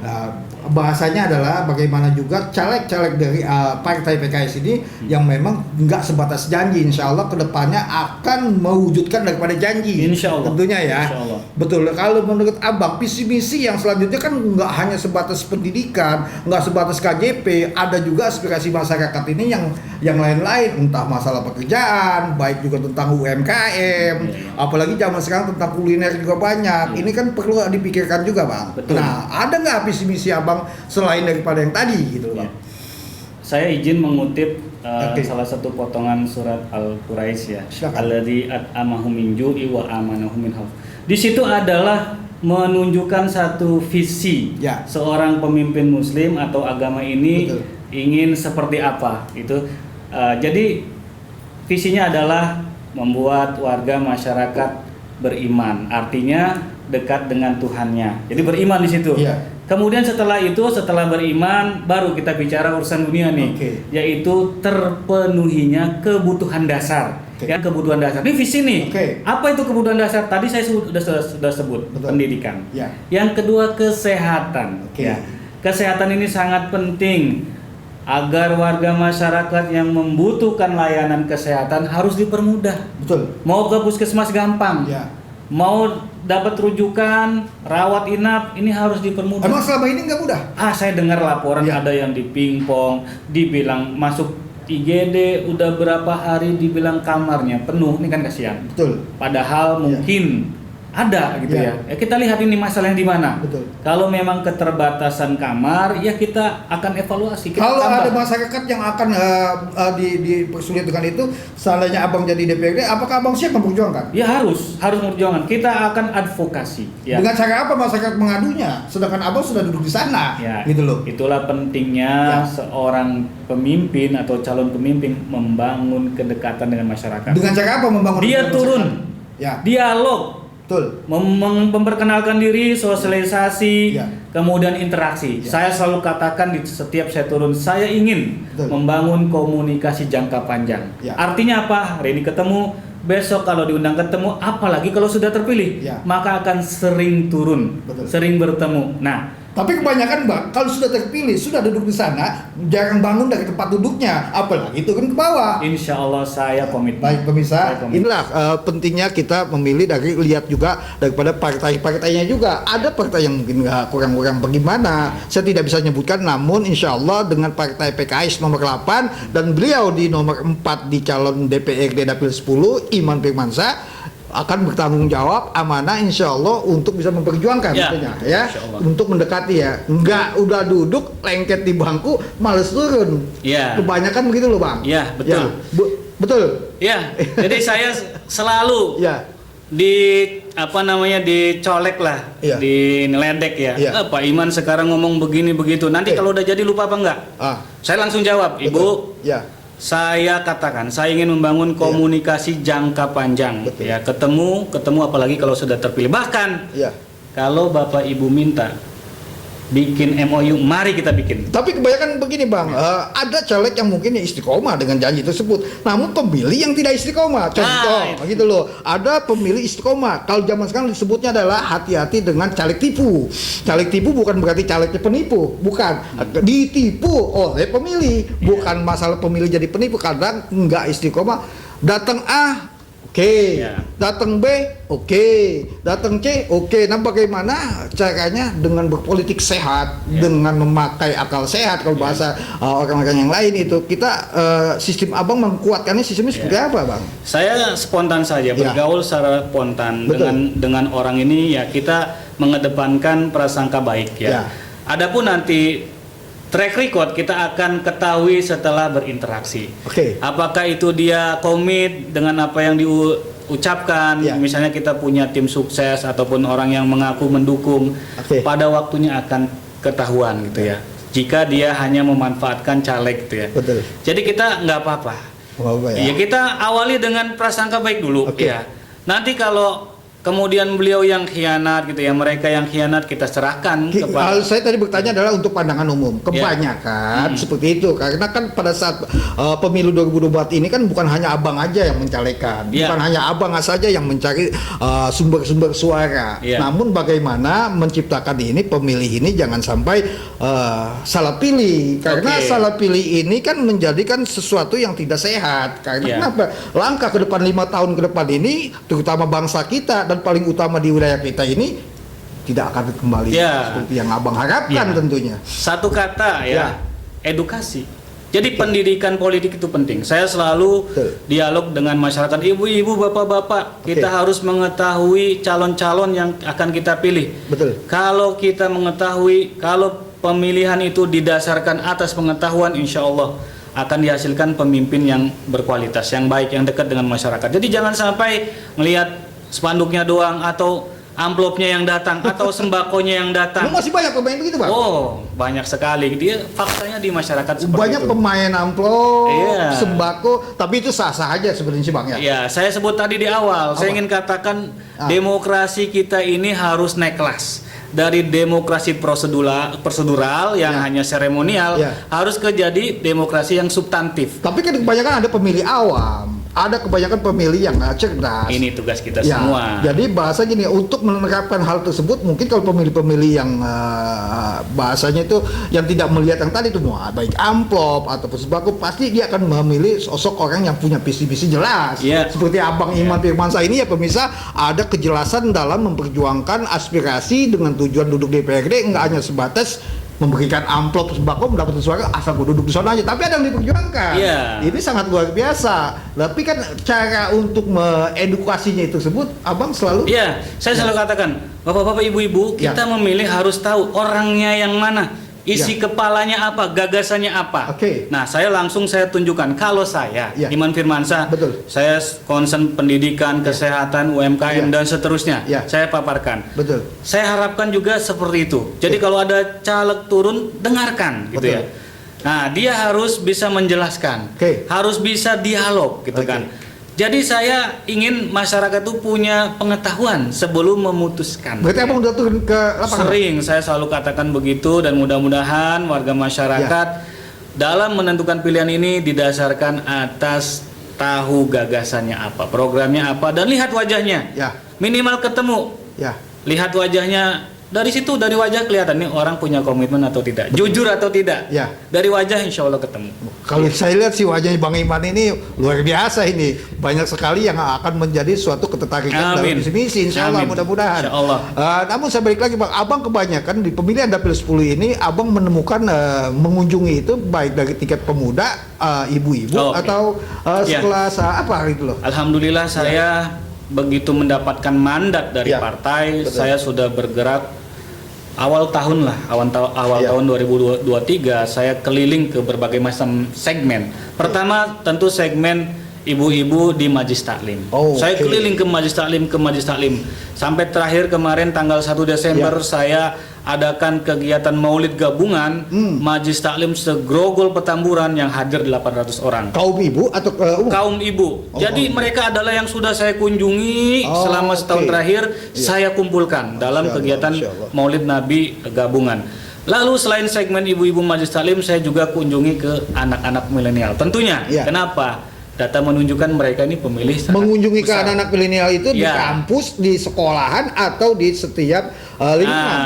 Bahasanya adalah bagaimana juga caleg-caleg dari partai PKS ini yang memang nggak sebatas janji, insya Allah kedepannya akan mewujudkan daripada janji. Insya Allah. Tentunya ya. Insya Allah. Betul. Kalau menurut abang, visi misi yang selanjutnya kan nggak hanya sebatas pendidikan, nggak sebatas KJP, ada juga aspirasi masyarakat ini yang lain-lain, entah masalah pekerjaan, baik juga tentang UMKM, apalagi zaman sekarang tentang kuliner juga banyak. Ini kan perlu dipikirkan juga, Bang. Betul. Nah, ada nggak visi misi abang selain daripada yang tadi gitu, Bang? Saya izin mengutip Oke. salah satu potongan surat Al-Quraisy ya. Silakan. Alladzi at'amahum min ju'i wa amanahum min khauf. Di situ adalah menunjukkan satu visi Ya. seorang pemimpin muslim atau agama ini Betul. ingin seperti apa itu. Jadi visinya adalah membuat warga masyarakat beriman. Artinya dekat dengan Tuhannya. Jadi beriman di situ. Iya. Kemudian setelah beriman baru kita bicara urusan dunia nih, Oke. yaitu terpenuhinya kebutuhan dasar. Oke. Ya, kebutuhan dasar. Ini visi nih. Oke. Apa itu kebutuhan dasar? Tadi saya sudah sebut, Betul. pendidikan. Ya. Yang kedua kesehatan. Oke. Ya. Kesehatan ini sangat penting agar warga masyarakat yang membutuhkan layanan kesehatan harus dipermudah. Betul. Mau ke puskesmas gampang. Ya. mau dapat rujukan, rawat inap, ini harus dipermudah. Emang selama ini nggak mudah? Saya dengar laporan Ya. ada yang di pingpong, dibilang masuk IGD udah berapa hari dibilang kamarnya penuh, ini kan kasihan. Betul. Padahal mungkin ada gitu Ya. ya. Kita lihat ini masalahnya di mana. Betul. Kalau memang keterbatasan kamar, ya kita akan evaluasi. Kita Kalau tambah. ada masyarakat yang akan dipersulit dengan itu, seandainya abang jadi DPRD, apakah abang siap memperjuangkan? Ya harus memperjuangkan. Kita akan advokasi. Ya. Dengan cara apa masyarakat mengadunya? Sedangkan abang sudah duduk di sana, Ya, gitu loh. itulah pentingnya Ya. seorang pemimpin atau calon pemimpin membangun kedekatan dengan masyarakat. Dengan cara apa membangun? Dia kedekatan turun, masyarakat? Ya, dialog, betul. memperkenalkan diri, sosialisasi, Ya. kemudian interaksi. Ya. Saya selalu katakan di setiap saya turun, saya ingin Betul. membangun komunikasi jangka panjang. Ya. Artinya apa? Hari ini ketemu, besok kalau diundang ketemu, apalagi kalau sudah terpilih, Ya. maka akan sering turun, Betul. sering bertemu. Nah, Tapi kebanyakan bang, kalau sudah terpilih, sudah duduk di sana, jarang bangun dari tempat duduknya, apalagi turun ke bawah. insya Allah saya komitmen. Baik pemirsa, Baik, pemirsa. inilah pentingnya kita memilih dari lihat juga daripada partai-partainya juga. Ada partai yang mungkin nggak kurang-kurang bagaimana, saya tidak bisa nyebutkan, namun insya Allah dengan partai PKS nomor 8 dan beliau di nomor 4 di calon DPRD Dapil 10, Iman Firmansyah, akan bertanggung jawab amanah insya Allah untuk bisa memperjuangkan Ya, katanya, ya, insya Allah. untuk mendekati ya, nggak udah duduk lengket di bangku males turun, Ya. kebanyakan begitu loh bang. Ya, betul. Betul. Ya, jadi saya selalu Ya. dicolek lah, Iya. dineledek ya. Iya. Pak Iman sekarang ngomong begini begitu. Nanti kalau udah jadi lupa apa enggak? Saya langsung jawab, Ibu. Betul. Ya. Saya katakan, saya ingin membangun komunikasi jangka panjang. Betul. Ya, ketemu apalagi kalau sudah terpilih. Bahkan Ya. kalau Bapak Ibu minta bikin MOU, mari kita bikin. Tapi kebanyakan begini bang, ada caleg yang mungkin ya istiqomah dengan janji tersebut, namun pemilih yang tidak istiqomah. Contoh, gitu loh. Ada pemilih istiqomah. Kalau zaman sekarang disebutnya adalah hati-hati dengan caleg tipu. Caleg tipu bukan berarti calegnya penipu, bukan. Ditipu oleh pemilih, bukan masalah pemilih jadi penipu. Kadang nggak istiqomah, datang A. Oke, Ya. datang B, oke, datang C, oke. Nah, bagaimana caranya dengan berpolitik sehat, Ya. dengan memakai akal sehat kalau bahasa orang-orang yang lain itu kita sistem abang mengkuatkannya sistemnya seperti apa bang? Saya spontan saja, bergaul secara spontan. Betul. dengan orang ini ya kita mengedepankan prasangka baik Ya. ya. Adapun nanti track record kita akan ketahui setelah berinteraksi. Oke. Apakah itu dia komit dengan apa yang diucapkan? Ya. Misalnya kita punya tim sukses ataupun orang yang mengaku mendukung, Oke. pada waktunya akan ketahuan gitu ya. Jika dia hanya memanfaatkan caleg gitu ya. Betul. Jadi kita nggak apa-apa. Apa Ya kita awali dengan prasangka baik dulu. Oke. Ya. Nanti kalau kemudian beliau yang khianat gitu ya, mereka yang khianat kita serahkan kepada. Saya tadi bertanya adalah untuk pandangan umum. Kebanyakan seperti itu karena kan pada saat pemilu 2024 ini kan bukan hanya abang aja yang mencalekan, Ya. bukan hanya abang saja yang mencari sumber-sumber suara. Ya. Namun bagaimana menciptakan ini pemilih ini jangan sampai salah pilih karena Oke. salah pilih ini kan menjadikan sesuatu yang tidak sehat. Karena Ya. kenapa? Langkah ke depan 5 tahun ke depan ini terutama bangsa kita dan paling utama di wilayah kita ini tidak akan kembali Ya. seperti yang abang harapkan Ya. tentunya. Satu kata Ya. ya, edukasi. Jadi pendidikan politik itu penting. Saya selalu Betul. dialog dengan masyarakat, ibu-ibu, bapak-bapak. Kita Oke. harus mengetahui calon-calon yang akan kita pilih. Betul. Kalau kita mengetahui, kalau pemilihan itu didasarkan atas pengetahuan, insya Allah akan dihasilkan pemimpin yang berkualitas, yang baik, yang dekat dengan masyarakat. Jadi jangan sampai melihat spanduknya doang atau amplopnya yang datang atau sembakonya yang Lu datang. masih banyak pemain begitu bang? Oh, banyak sekali. Dia faktanya di masyarakat seperti Banyak itu. pemain amplop, Iya. sembako, tapi itu sah-sah aja sebenarnya sih bang ya. Ya, saya sebut tadi di awal. Saya Apa? ingin katakan Ah. demokrasi kita ini harus naik kelas. Dari demokrasi prosedural yang Ya. hanya seremonial Ya. harus ke jadi demokrasi yang substantif. Tapi kan kebanyakan ada pemilih awam, ada kebanyakan pemilih yang nggak cerdas. Ini tugas kita Ya, semua. jadi bahasa gini, untuk menerapkan hal tersebut mungkin kalau pemilih-pemilih yang bahasanya itu yang tidak melihat yang tadi itu baik amplop ataupun sembako, pasti dia akan memilih sosok orang yang punya visi-visi jelas. Iya. Seperti Abang Iman Firmansyah ini ya pemirsa, ada kejelasan dalam memperjuangkan aspirasi dengan tujuan duduk di DPRD, nggak hanya sebatas memberikan amplop sembako mendapat suara asal gue duduk di sana aja, tapi ada yang diperjuangkan. Iya. Ini sangat luar biasa. Tapi kan cara untuk mengedukasinya itu tersebut, Abang selalu Iya, saya selalu katakan, bapak-bapak, ibu-ibu, Ya. kita memilih harus tahu orangnya yang mana, isi kepalanya apa, gagasannya apa. Oke. Nah, saya tunjukkan. Kalau saya, Ya. Iman Firmansyah, Betul. saya concern pendidikan, kesehatan, UMKM Ya. dan seterusnya. Ya. Saya paparkan. betul. Saya harapkan juga seperti itu. Jadi kalau ada caleg turun, dengarkan, gitu Betul. ya. Nah, dia harus bisa menjelaskan, Oke. harus bisa dialog, gitu Oke. kan. Jadi saya ingin masyarakat itu punya pengetahuan sebelum memutuskan. Berarti Abang udah turun ke lapangan? Sering saya selalu katakan begitu, dan mudah-mudahan warga masyarakat dalam menentukan pilihan ini didasarkan atas tahu gagasannya apa, programnya apa, dan lihat wajahnya. Ya. Minimal ketemu. Ya. Lihat wajahnya, dari situ, dari wajah kelihatan nih orang punya komitmen atau tidak, jujur atau tidak. Ya. Dari wajah insya Allah ketemu. Kalau saya lihat sih wajahnya Bang Iman ini luar biasa ini. Banyak sekali yang akan menjadi suatu ketertarikan dalam Amin. visi misi, insya Allah, Amin. mudah-mudahan. Insya Allah. Namun saya balik lagi Bang, Abang kebanyakan di pemilihan Dapil 10 ini, Abang menemukan mengunjungi itu baik dari tingkat pemuda, ibu-ibu, Oh, oke. atau Ya. sekelas apa gitu loh. Alhamdulillah saya begitu mendapatkan mandat dari Ya, partai, betul. saya sudah bergerak awal tahun lah, awal Ya. tahun 2023 saya keliling ke berbagai macam segmen. Pertama tentu segmen ibu-ibu di Majelis Taklim. Oh, Saya oke. keliling ke Majelis Taklim sampai terakhir kemarin tanggal 1 Desember Ya. saya adakan kegiatan Maulid gabungan Majelis Taklim segrogol Petamburan yang hadir 800 orang. Kaum ibu atau Kaum ibu. Oh, Jadi mereka adalah yang sudah saya kunjungi Oh, selama setahun oke. terakhir, Iya. saya kumpulkan dalam Masya Allah, kegiatan Masya Allah. Maulid Nabi gabungan. Lalu selain segmen ibu-ibu Majelis Taklim, saya juga kunjungi ke anak-anak milenial. Tentunya. Iya. Kenapa? Data menunjukkan mereka ini pemilih sangat mengunjungi ke besar. anak-anak milenial itu di Ya. kampus, di sekolahan, atau di setiap lingkungan.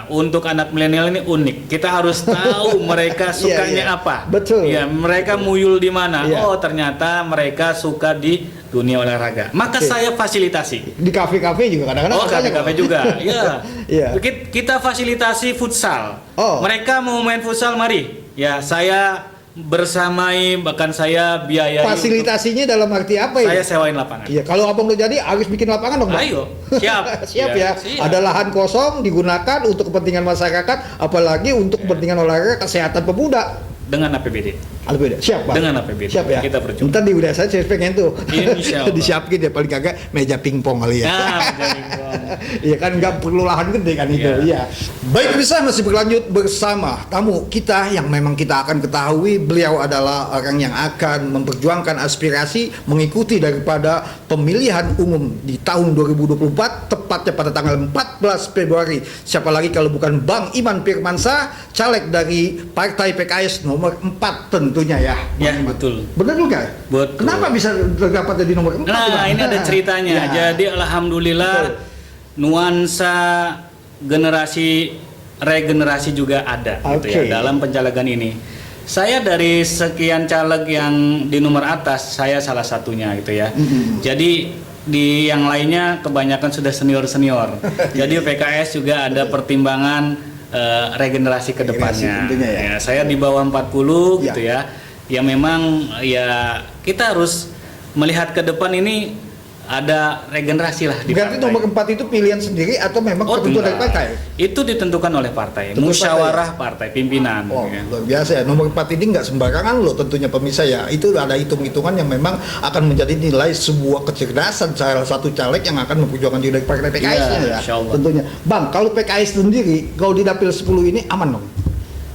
Untuk anak milenial ini unik. Kita harus tahu mereka sukanya Iya. apa. Betul. Ya, mereka muyul di mana? Iya. Oh, ternyata mereka suka di dunia olahraga. Maka Oke. saya fasilitasi. Di kafe-kafe juga kadang-kadang. Oh, banyak kafe loh. juga. Iya. Iya. Kita fasilitasi futsal. Oh. Mereka mau main futsal, mari. Ya, saya bersamai, bahkan saya biayai. Fasilitasinya dalam arti apa Saya ya? sewain lapangan. Iya, kalau abang udah jadi harus bikin lapangan dong, Bang. Ayo, siap. Siap Ya, ya. siap. Ada lahan kosong digunakan untuk kepentingan masyarakat, apalagi untuk kepentingan olahraga, kesehatan pemuda. Dengan APBD. Beda. Siap, Bang. Dengan APBD. Siap ya. Kita berjuang. Ntar di wilayah saya pengen tuh. Insya Allah. Disiapin ya paling kagak meja pingpong kali ya. Nah, jadi gong. Iya kan nggak perlu lahan gede kan itu. Iya. Iya. Baik pemirsa, masih berlanjut bersama tamu kita yang memang kita akan ketahui beliau adalah orang yang akan memperjuangkan aspirasi mengikuti daripada pemilihan umum di tahun 2024 tepatnya pada tanggal 14 Februari. Siapa lagi kalau bukan Bang Iman Firmansyah, caleg dari Partai PKS nomor 4 tentunya ya. Ya, Bang Iman. betul. Benar juga? Betul. Kenapa bisa terdapat jadi nomor 4? Nah, ini ada ceritanya. Ya. Jadi alhamdulillah Betul. nuansa generasi regenerasi juga ada gitu Oke. ya dalam pencalegan ini. Saya dari sekian caleg yang di nomor atas, saya salah satunya gitu ya. Jadi di yang lainnya kebanyakan sudah senior-senior. Jadi PKS juga ada pertimbangan regenerasi ke depannya. tentunya ya. Ya, saya di bawah 40 Ya. gitu ya. Ya memang ya kita harus melihat ke depan ini ada regenerasi lah di Berarti partai. nomor 4 itu pilihan sendiri atau memang Oh, ketentuan dari enggak. partai? Itu ditentukan oleh partai, Tentu musyawarah partai, pimpinan. Oh, ya. luar biasa ya. Nomor 4 ini nggak sembarangan loh tentunya pemirsa ya. Itu ada hitung-hitungan yang memang akan menjadi nilai sebuah kecerdasan salah satu caleg yang akan memperjuangkan diri dari partai PKS Iya, ya. insya Allah. Tentunya. Bang, kalau PKS sendiri kalau di Dapil 10 ini aman dong?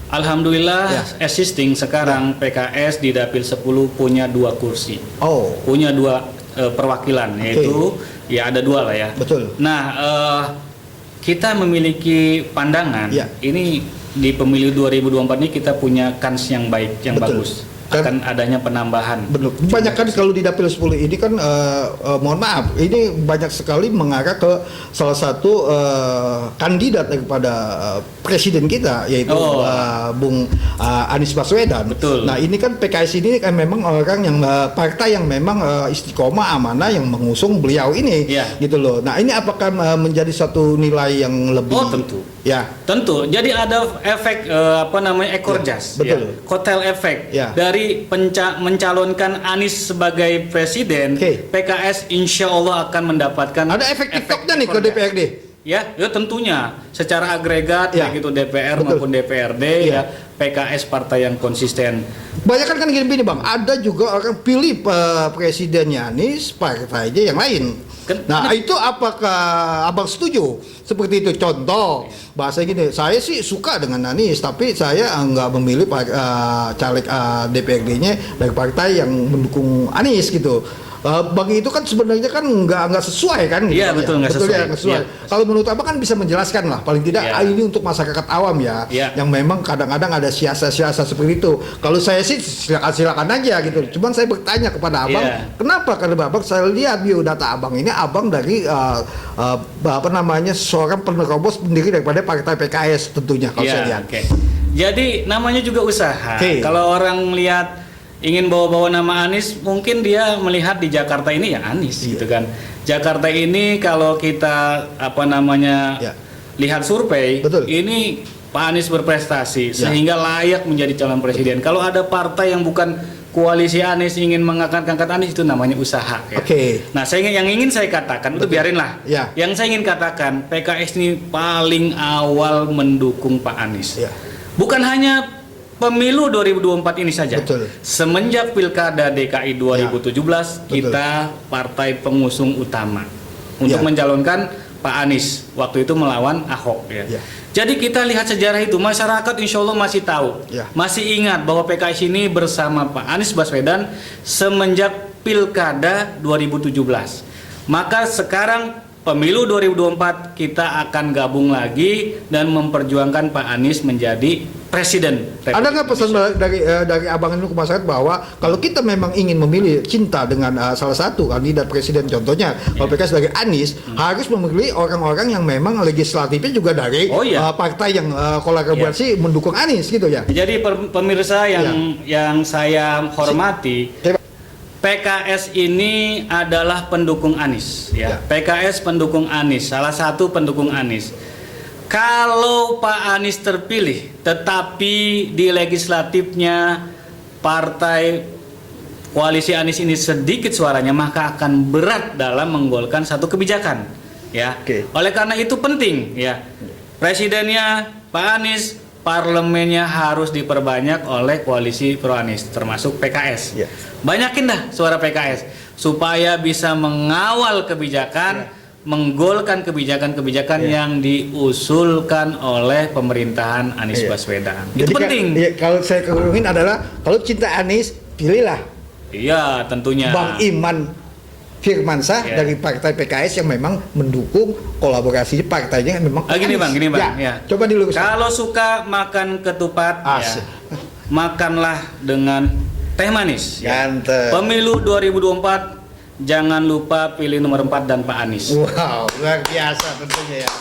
Alhamdulillah Ya. existing sekarang PKS di Dapil 10 punya 2 kursi. Oh, Punya 2 perwakilan, yaitu ya ada 2 lah ya. betul. Nah, kita memiliki pandangan Ya. ini di pemilu 2024 ini kita punya kans yang baik, yang Betul. bagus. akan adanya penambahan. Benar. Banyak kan kalau di Dapil 10 ini kan mohon maaf, ini banyak sekali mengarah ke salah satu kandidat daripada presiden kita, yaitu Bung Anies Baswedan. Betul. Nah, ini kan PKS ini kan memang orang yang partai yang memang istiqomah amanah yang mengusung beliau ini, gitu loh. Nah, ini apakah menjadi satu nilai yang lebih? Oh, tentu. Ya. Tentu. Jadi ada efek ekor jas, betul. Kotel efek dari mencalonkan Anies sebagai presiden, PKS insya Allah akan mendapatkan ada efek TikToknya nih ke DPRD. Ya tentunya secara agregat baik itu DPR maupun DPRD PKS partai yang konsisten. Banyak kan gini Bang, ada juga orang pilih presidennya Anies, partainya yang lain. Nah, itu apakah Abang setuju? Seperti itu, contoh bahasa gini, saya sih suka dengan Anies, tapi saya nggak memilih caleg DPRD-nya dari partai yang mendukung Anies gitu. Bagi itu kan sebenarnya kan nggak sesuai kan? Iya gitu, betul nggak sesuai. Ya, sesuai. Kalau menurut Abang kan bisa menjelaskan lah, paling tidak ini untuk masyarakat awam yang memang kadang-kadang ada siasat-siasat seperti itu. Kalau saya sih silakan aja gitu. Cuman saya bertanya kepada Abang, kenapa? Karena Abang saya lihat biodata Abang ini Abang dari seorang penerobos pendiri daripada partai PKS tentunya kalau saya lihat. Jadi namanya juga usaha. Kalau orang lihat ingin bawa-bawa nama Anies, mungkin dia melihat di Jakarta ini ya Anies gitu kan. Jakarta ini kalau kita lihat survei, ini Pak Anies berprestasi sehingga layak menjadi calon presiden. Kalau ada partai yang bukan koalisi Anies ingin mengangkat Anies, itu namanya usaha ya. Nah, yang ingin saya katakan itu biarinlah. Yang saya ingin katakan, PKS ini paling awal mendukung Pak Anies. Bukan hanya Pemilu 2024 ini saja. Semenjak Pilkada DKI 2017 kita partai pengusung utama untuk mencalonkan Pak Anies. Waktu itu melawan Ahok Jadi kita lihat sejarah itu, masyarakat insya Allah masih tahu, masih ingat bahwa PKS ini bersama Pak Anies Baswedan semenjak Pilkada 2017. Maka sekarang Pemilu 2024 kita akan gabung lagi dan memperjuangkan Pak Anies menjadi presiden. Ada nggak pesan dari Abang ini ke masyarakat bahwa kalau kita memang ingin memilih cinta dengan salah satu kandidat presiden, contohnya kalau PKS dari Anies, harus memilih orang-orang yang memang legislatifnya juga dari partai yang kolaborasi mendukung Anies gitu ya. Jadi pemirsa yang saya hormati, PKS ini adalah pendukung Anies PKS pendukung Anies, salah satu pendukung Anies. Kalau Pak Anies terpilih tetapi di legislatifnya partai koalisi Anies ini sedikit suaranya, maka akan berat dalam menggolkan satu kebijakan Oleh karena itu penting presidennya Pak Anies, parlemennya harus diperbanyak oleh koalisi pro Anies termasuk PKS. Banyakin dah suara PKS supaya bisa mengawal kebijakan, menggolkan kebijakan-kebijakan yang diusulkan oleh pemerintahan Anies Baswedan. Itu jadi penting. Kalau saya keruhin adalah kalau cinta Anies, pilihlah. Iya, tentunya. Bang Iman Firmansyah dari partai PKS yang memang mendukung kolaborasi partainya yang memang gini bang. Coba diluruskan. Kalau suka makan ketupat, makanlah dengan teh manis. Pemilu 2024 jangan lupa pilih nomor 4 dan Pak Anies. Wow, luar biasa tentunya ya.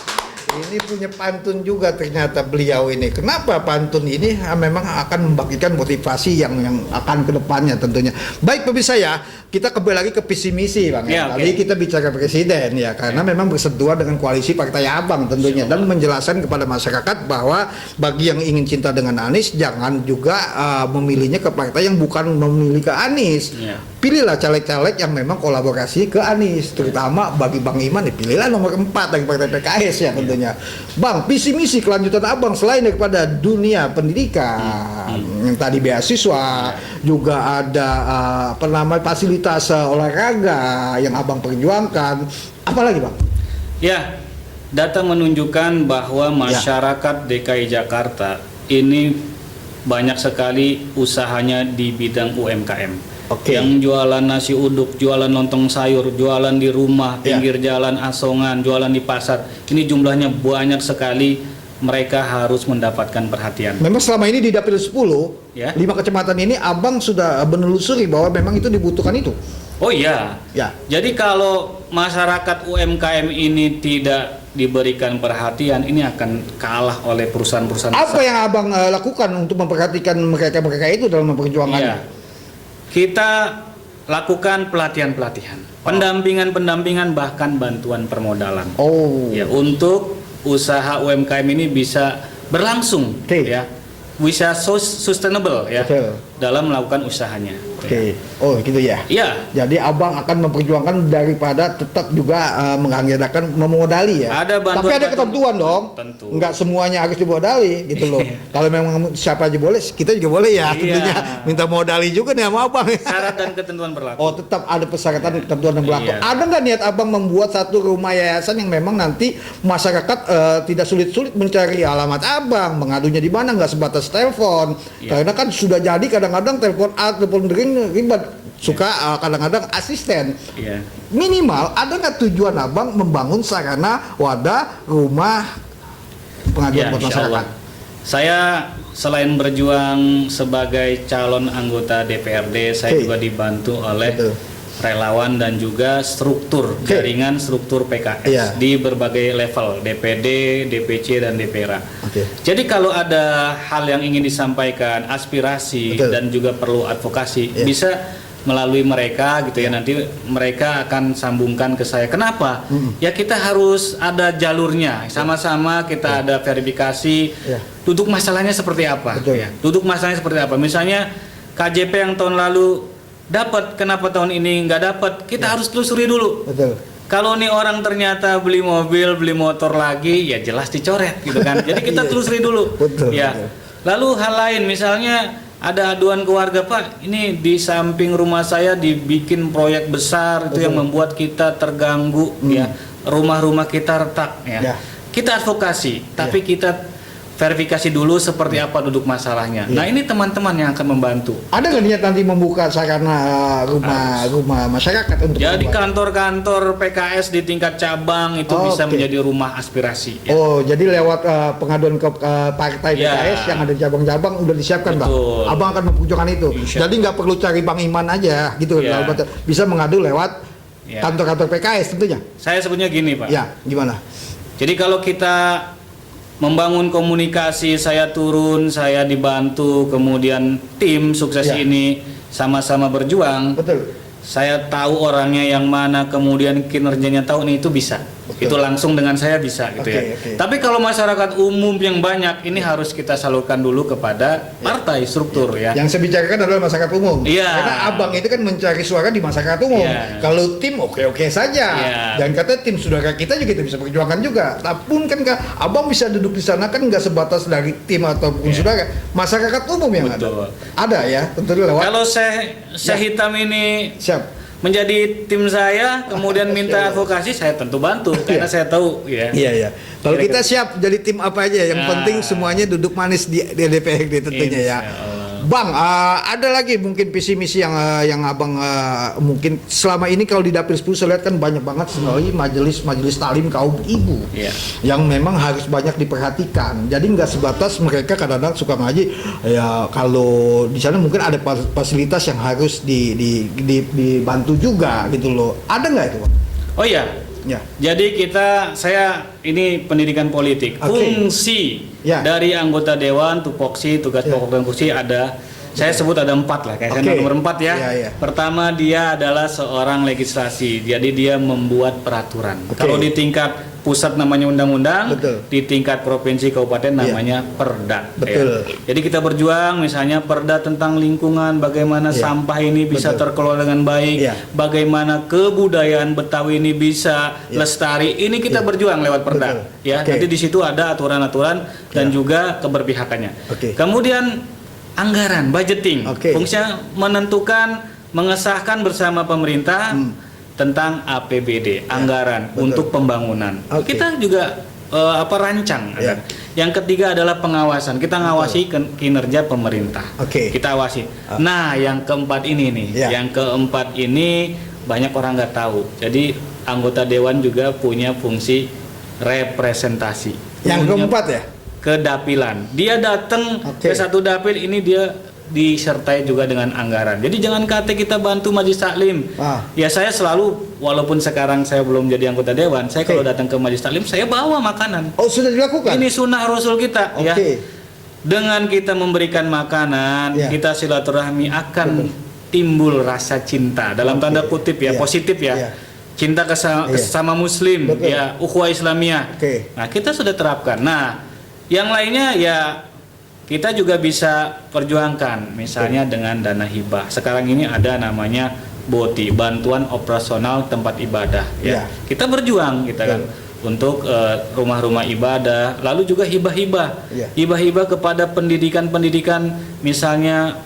Ini punya pantun juga ternyata beliau ini. Kenapa pantun ini memang akan membagikan motivasi yang akan ke depannya tentunya. Baik pemirsa ya, kita kembali lagi ke visi misi Bang. Tadi kita bicara presiden karena memang bersentuhan dengan koalisi Partai Abang tentunya dan menjelaskan kepada masyarakat bahwa bagi yang ingin cinta dengan Anies jangan juga memilihnya ke partai yang bukan memilih ke Anies. Pilihlah caleg-caleg yang memang kolaborasi ke Anies, terutama bagi Bang Iman pilihlah nomor 4 dari partai PKS ya tentunya. Bang, visi misi kelanjutan Abang selain daripada dunia pendidikan, yang tadi beasiswa, juga ada fasilitas olahraga yang Abang perjuangkan, apalagi Bang? Data menunjukkan bahwa masyarakat DKI Jakarta ini banyak sekali usahanya di bidang UMKM. Yang jualan nasi uduk, jualan lontong sayur, jualan di rumah, pinggir jalan asongan, jualan di pasar. Ini jumlahnya banyak sekali mereka harus mendapatkan perhatian. Memang selama ini di Dapil 10, Ya. 5 kecamatan ini Abang sudah menelusuri bahwa memang itu dibutuhkan itu. Oh iya. Ya. Jadi kalau masyarakat UMKM ini tidak diberikan perhatian, ini akan kalah oleh perusahaan-perusahaan Apa besar. yang Abang lakukan untuk memperhatikan mereka-mereka itu dalam memperjuangkannya? Iya. Kita lakukan pelatihan-pelatihan, pendampingan-pendampingan, bahkan bantuan permodalan. Oh. Ya, untuk usaha UMKM ini bisa berlangsung, Oke. ya, bisa sustainable ya, Betul. dalam melakukan usahanya. Oke. Oh, gitu ya. Iya. Jadi Abang akan memperjuangkan daripada tetap juga menganggarkan memodali ya. Ada bantuan- Tapi ada ketentuan dong. Tentu. Enggak semuanya harus dimodali gitu loh. Kalau memang siapa aja boleh, kita juga boleh ya. Iya. Tentunya minta modali juga nih sama Abang. Syarat dan ketentuan berlaku. Oh, tetap ada persyaratan ketentuan yang berlaku. Iya. Ada nggak niat Abang membuat satu rumah yayasan yang memang nanti masyarakat tidak sulit-sulit mencari alamat Abang, mengadunya di mana, nggak sebatas telepon. Iya. Karena kan sudah jadi kadang-kadang telepon A, telepon B ribet. Suka kadang-kadang asisten. Iya. Minimal ada nggak tujuan Abang membangun sarana wadah rumah pengaduan Ya, buat insya masyarakat? Allah. Saya selain berjuang sebagai calon anggota DPRD, saya Oke. juga dibantu oleh Betul. relawan dan juga struktur Oke. jaringan struktur PKS Iya. di berbagai level, DPD, DPC dan DPRA. Oke. Jadi kalau ada hal yang ingin disampaikan, aspirasi Betul. dan juga perlu advokasi, Iya. bisa melalui mereka gitu ya. Nanti mereka akan sambungkan ke saya. Kenapa? Ya kita harus ada jalurnya. Sama-sama kita ada verifikasi. Iya. Duduk masalahnya seperti apa? Betul. Ya. Duduk masalahnya seperti apa? Misalnya KJP yang tahun lalu dapat, kenapa tahun ini nggak dapat? Kita harus telusuri dulu. Betul. Kalau nih orang ternyata beli mobil, beli motor lagi, ya jelas dicoret gitu kan. Jadi kita Iya. telusuri dulu. Betul, Ya. betul. Lalu hal lain, misalnya ada aduan keluarga, Pak, ini di samping rumah saya dibikin proyek besar itu yang membuat kita terganggu, ya. Rumah-rumah kita retak, ya. Ya. Kita advokasi, tapi kita verifikasi dulu seperti apa duduk masalahnya. Iya. Nah, ini teman-teman yang akan membantu. Ada nggak niat nanti membuka sarana rumah masyarakat untuk Jadi membuat- kantor-kantor PKS di tingkat cabang itu Oh, bisa oke. menjadi rumah aspirasi. Ya. Oh, jadi lewat pengaduan ke partai Ya. PKS yang ada di cabang-cabang udah disiapkan, Bang. Betul. Abang akan memperjuangkan itu. Insya Jadi nggak perlu cari Bang Iman aja gitu. Ya. Kalau bisa mengadu lewat Ya. kantor-kantor PKS tentunya. Saya sebutnya gini, Pak. Ya, gimana? Jadi kalau kita membangun komunikasi, saya turun, saya dibantu, kemudian tim sukses Ya. ini sama-sama berjuang. Betul. Saya tahu orangnya yang mana, kemudian kinerjanya tahu nih, itu bisa. Betul. Itu langsung dengan saya bisa gitu Oke, ya. oke. Tapi kalau masyarakat umum yang banyak, ini harus kita salurkan dulu kepada partai struktur ya. Yang saya bicarakan adalah masyarakat umum. Iya. Karena Abang itu kan mencari suara di masyarakat umum. Iya. Kalau tim oke-oke saja. Iya. Dan katanya tim saudara kita juga kita bisa perjuangkan juga. Tapi kan Abang bisa duduk di sana kan nggak sebatas dari tim ataupun saudara. Masyarakat umum yang Betul. ada. Ada ya, tentunya lewat. Kalau saya hitam ini Siap. menjadi tim saya, kemudian minta advokasi, saya tentu bantu karena saya tahu ya. Iya, iya. Kalau Kira-kira. kita siap jadi tim apa aja, yang Nah. penting semuanya duduk manis di DPRD tentunya ya. Insya Allah. Bang, ada lagi mungkin visi misi yang Abang mungkin selama ini kalau di Dapil 10 saya lihat kan banyak banget sekali majelis talim kaum ibu Iya. yang memang harus banyak diperhatikan. Jadi nggak sebatas mereka kadang-kadang suka ngaji, ya kalau di sana mungkin ada fasilitas yang harus dibantu juga gitu loh. Ada nggak itu, Bang? Oh iya. Ya. Jadi saya ini pendidikan politik. Oke. Fungsi Ya. dari anggota dewan, tupoksi, tugas Ya. pokok dan fungsi ada. Saya sebut ada 4 lah. Kayak Oke. saya nomor 4 ya. Ya, ya. Pertama, dia adalah seorang legislasi. Jadi dia membuat peraturan. Oke. Kalau di tingkat pusat namanya undang-undang, Betul. di tingkat provinsi kabupaten Ya. namanya perda. Betul. Ya. Jadi kita berjuang misalnya perda tentang lingkungan, bagaimana Ya. sampah ini bisa Betul. terkelola dengan baik, Ya. bagaimana kebudayaan Betawi ini bisa Ya. lestari. Ini kita Ya. berjuang lewat perda. Betul. Ya, Oke. nanti di situ ada aturan-aturan dan Ya. juga keberpihakannya. Oke. Kemudian anggaran, budgeting. Oke. Fungsinya menentukan, mengesahkan bersama pemerintah tentang APBD, anggaran betul. untuk pembangunan. Oke. Kita juga rancang. Ya. Yang ketiga adalah pengawasan. Kita ngawasi kinerja pemerintah. Oke. Kita awasi. Nah, yang keempat ini nih, Ya. yang keempat ini banyak orang nggak tahu. Jadi anggota dewan juga punya fungsi representasi. Yang Punya- keempat ya? ke dapilan. Dia datang ke satu dapil ini dia disertai juga dengan anggaran. Jadi jangan kata kita bantu majelis taklim. Ya saya selalu, walaupun sekarang saya belum jadi anggota dewan, saya kalau datang ke majelis taklim saya bawa makanan. Oh, sudah dilakukan? Ini sunnah Rasul kita. Ya. Dengan kita memberikan makanan, kita silaturahmi akan timbul rasa cinta dalam tanda kutip ya, positif ya. Cinta sesama muslim, ya, ukhuwah Islamiyah. Nah, kita sudah terapkan. Nah, yang lainnya ya kita juga bisa perjuangkan, misalnya dengan dana hibah. Sekarang ini ada namanya BOTI, bantuan operasional tempat ibadah. Ya, kita berjuang, kita kan untuk rumah-rumah ibadah, lalu juga hibah-hibah, hibah-hibah kepada pendidikan-pendidikan, misalnya